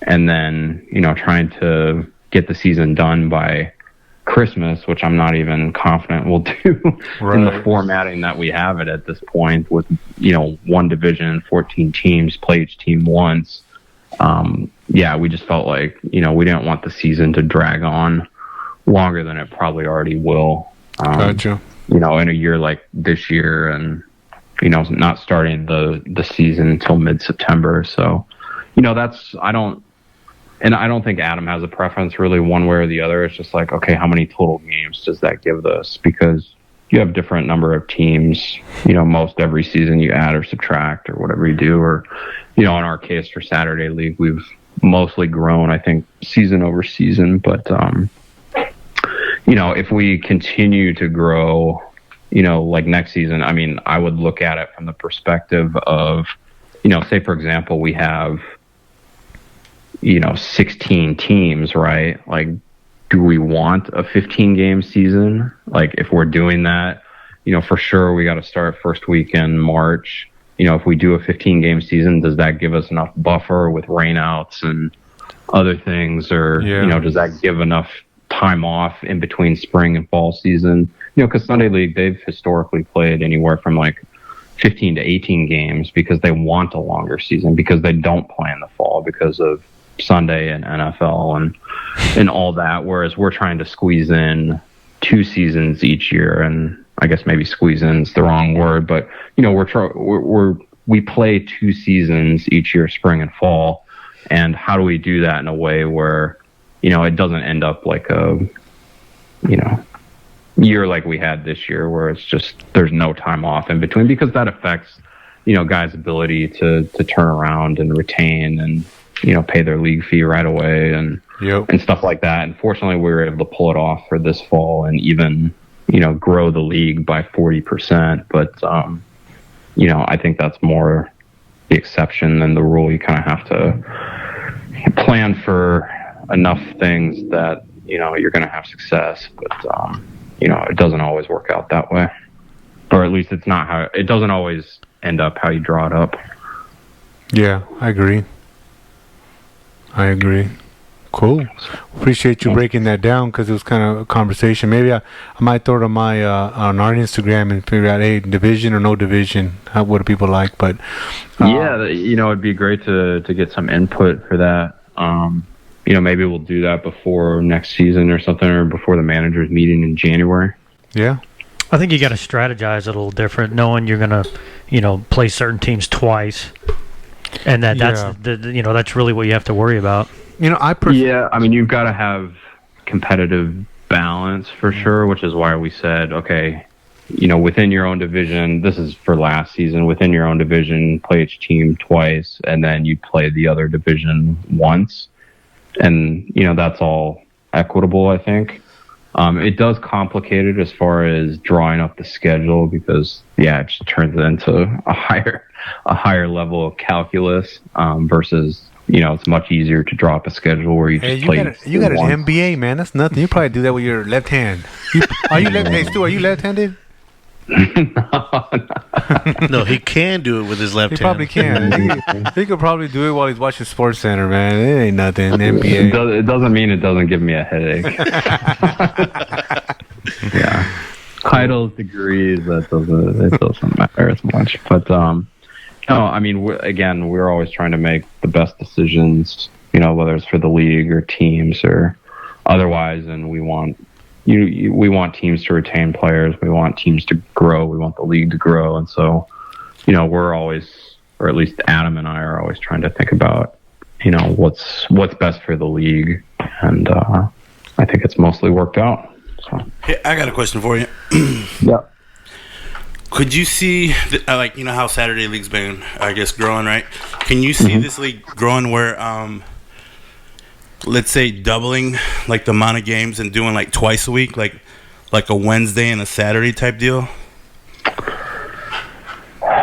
and then, trying to get the season done by Christmas, which I'm not even confident we'll do in the formatting that we have it at this point with, one division, 14 teams, play each team once. We just felt like, we didn't want the season to drag on longer than it probably already will. Gotcha. In a year like this year and, not starting the season until mid-September. So, I don't think Adam has a preference really one way or the other. It's just like, okay, how many total games does that give us? Because you have different number of teams, most every season you add or subtract or whatever you do. Or, in our case for Saturday League, we've mostly grown, I think, season over season. But, if we continue to grow, like next season, I mean, I would look at it from the perspective of, say, for example, we have, 16 teams, right? Like, do we want a 15-game season? Like, if we're doing that, for sure we got to start first week in March. If we do a 15-game season, does that give us enough buffer with rainouts and other things? Or, does that give enough time off in between spring and fall season? Because Sunday League, they've historically played anywhere from 15 to 18 games because they want a longer season, because they don't play in the fall because of Sunday and NFL and all that. Whereas we're trying to squeeze in 2 seasons each year, and I guess maybe squeeze in is the wrong word, but we play 2 seasons each year, spring and fall. And how do we do that in a way where, it doesn't end up like a, year like we had this year where it's just, there's no time off in between, because that affects, guys' ability to turn around and retain and, pay their league fee right away and stuff like that. And fortunately, we were able to pull it off for this fall and even, grow the league by 40%. But, I think that's more the exception than the rule. You kind of have to plan for enough things that, you're going to have success. But, it doesn't always work out that way. Or at least it doesn't always end up how you draw it up. Yeah, I agree. Cool. Appreciate you breaking that down, because it was kind of a conversation. Maybe I might throw it on my on our Instagram and figure out, hey, division or no division, what do people like? But it'd be great to get some input for that. Maybe we'll do that before next season or something, or before the managers meeting in January. Yeah. I think you got to strategize a little different, knowing you're going to, play certain teams twice. And that's that's really what you have to worry about. You've got to have competitive balance for sure, which is why we said, okay, within your own division, this is for last season, within your own division, play each team twice, and then you play the other division once. And, that's all equitable, I think. It does complicate it as far as drawing up the schedule, because it just turns it into a higher level of calculus versus it's much easier to draw up a schedule where you just play. You got an MBA, man. That's nothing. You probably do that with your left hand. Hey, Stu, are you left-handed? No, he can do it with his left hand. He probably can. He could probably do it while he's watching Sports Center, man. It ain't nothing. NBA. It doesn't mean it doesn't give me a headache. Yeah. cool. degrees, it doesn't matter as much. But no, I mean, we're always trying to make the best decisions, whether it's for the league or teams or otherwise, and we want we want teams to retain players, we want teams to grow, we want the league to grow, and so we're always, or at least Adam and I are always trying to think about what's best for the league, and I think it's mostly worked out. So. Hey, I got a question for you. Yeah. Could you see, how Saturday League's been, I guess, growing, right? Can you see this league growing where, let's say, doubling, like, the amount of games and doing, like, twice a week, like a Wednesday and a Saturday type deal?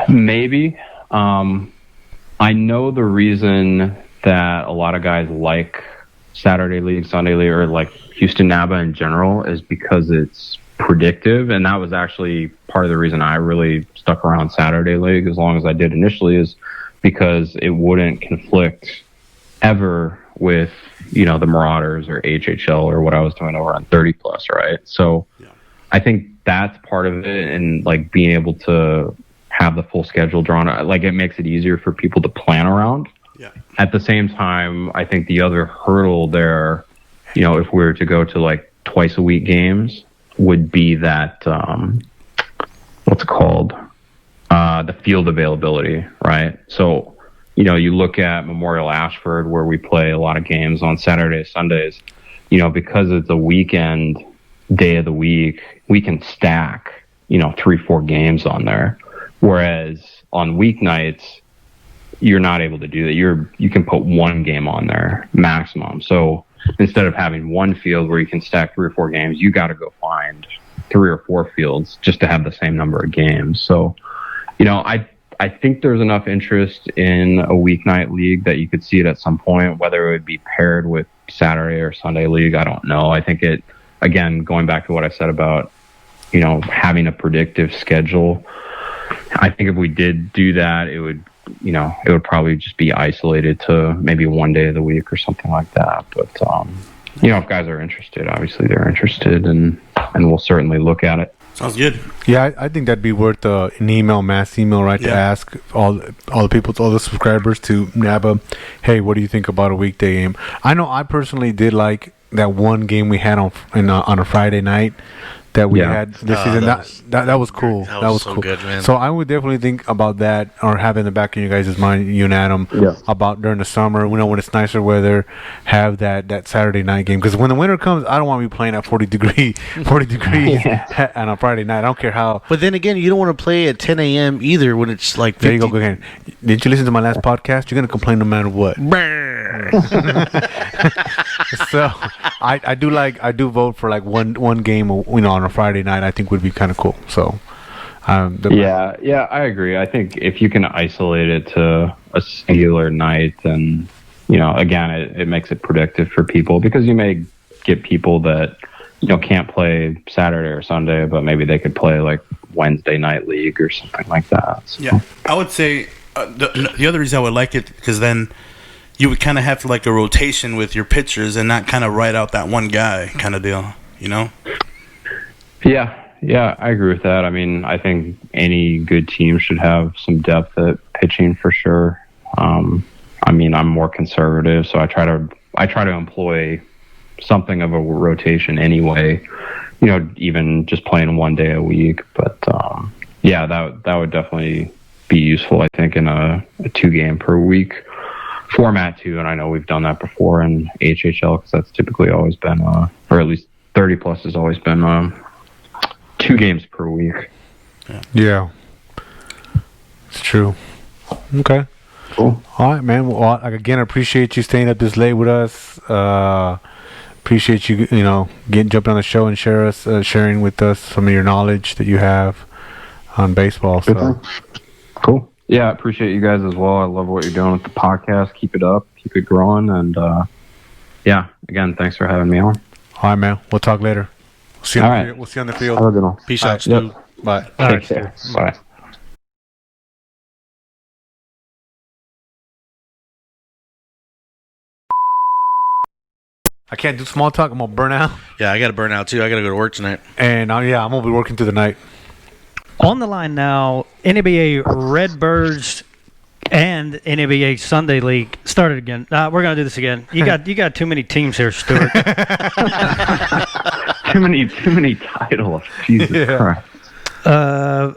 Maybe. I know the reason that a lot of guys like Saturday League, Sunday League, or like Houston NABA in general is because it's predictive, and that was actually part of the reason I really stuck around Saturday League as long as I did initially, is because it wouldn't conflict ever with the Marauders or HHL or what I was doing over on 30 plus, right? So I think that's part of it, and like being able to have the full schedule drawn, like it makes it easier for people to plan around. Yeah. At the same time, I think the other hurdle there, if we were to go to like twice a week games, would be that what's it called? The field availability, right? So, you look at Memorial Ashford, where we play a lot of games on Saturdays, Sundays, because it's a weekend day of the week, we can stack, 3-4 games on there. Whereas on weeknights, you're not able to do that. You can put one game on there maximum. So instead of having one field where you can stack 3 or 4 games, you got to go find 3 or 4 fields just to have the same number of games. So, I think there's enough interest in a weeknight league that you could see it at some point. Whether it would be paired with Saturday or Sunday league, I don't know. I think it, again, going back to what I said about, having a predictive schedule, I think if we did do that, it would probably just be isolated to maybe one day of the week or something like that. But, if guys are interested, obviously they're interested, and we'll certainly look at it. Sounds good. Yeah, I think that'd be worth an mass email, right? To ask all the people, all the subscribers to NABA, hey, what do you think about a weekday game? I know I personally did like that one game we had on a Friday night that we had this season. That was cool. That was so cool. good, man. So I would definitely think about that, or have in the back of you guys' mind, you and Adam, about during the summer, when it's nicer weather, have that Saturday night game. Because when the winter comes, I don't want to be playing at 40 degrees on a Friday night. I don't care how. But then again, you don't want to play at 10 a.m. either when it's like 50. There you go again. Didn't you listen to my last podcast? You're gonna complain no matter what. So I do vote for like one game, on a Friday night. I think would be kind of cool. So I agree. I think if you can isolate it to a singular night, then again, it makes it predictive for people, because you may get people that can't play Saturday or Sunday, but maybe they could play like Wednesday night league or something like that. So. Yeah, I would say the other reason I would like it, because then you would kind of have like a rotation with your pitchers and not kind of write out that one guy kind of deal, Yeah, I agree with that. I mean, I think any good team should have some depth at pitching for sure. I mean, I'm more conservative, so I try to employ something of a rotation anyway. Even just playing one day a week. But that would definitely be useful, I think, in a 2-game per week format too. And I know we've done that before in HHL, because that's typically always been, or at least 30 plus has always been 2 games per week. Yeah, it's true. Okay. Cool. All right, man. Well, again, I appreciate you staying up this late with us. Appreciate you, jumping on the show and sharing with us some of your knowledge that you have on baseball. So. Cool. Yeah, I appreciate you guys as well. I love what you're doing with the podcast. Keep it up. Keep it growing. And, again, thanks for having me on. All right, man. We'll talk later. We'll see you on the field. Have a good one. Peace out, Stu. Yep. Bye. Take care. Bye. I can't do small talk. I'm gonna burn out. Yeah, I got to burn out too. I got to go to work tonight. And I'm gonna be working through the night. On the line now, NABA Redbirds and NABA Sunday League started again. We're gonna do this again. You got too many teams here, Stuart. Too many titles. Jesus Christ.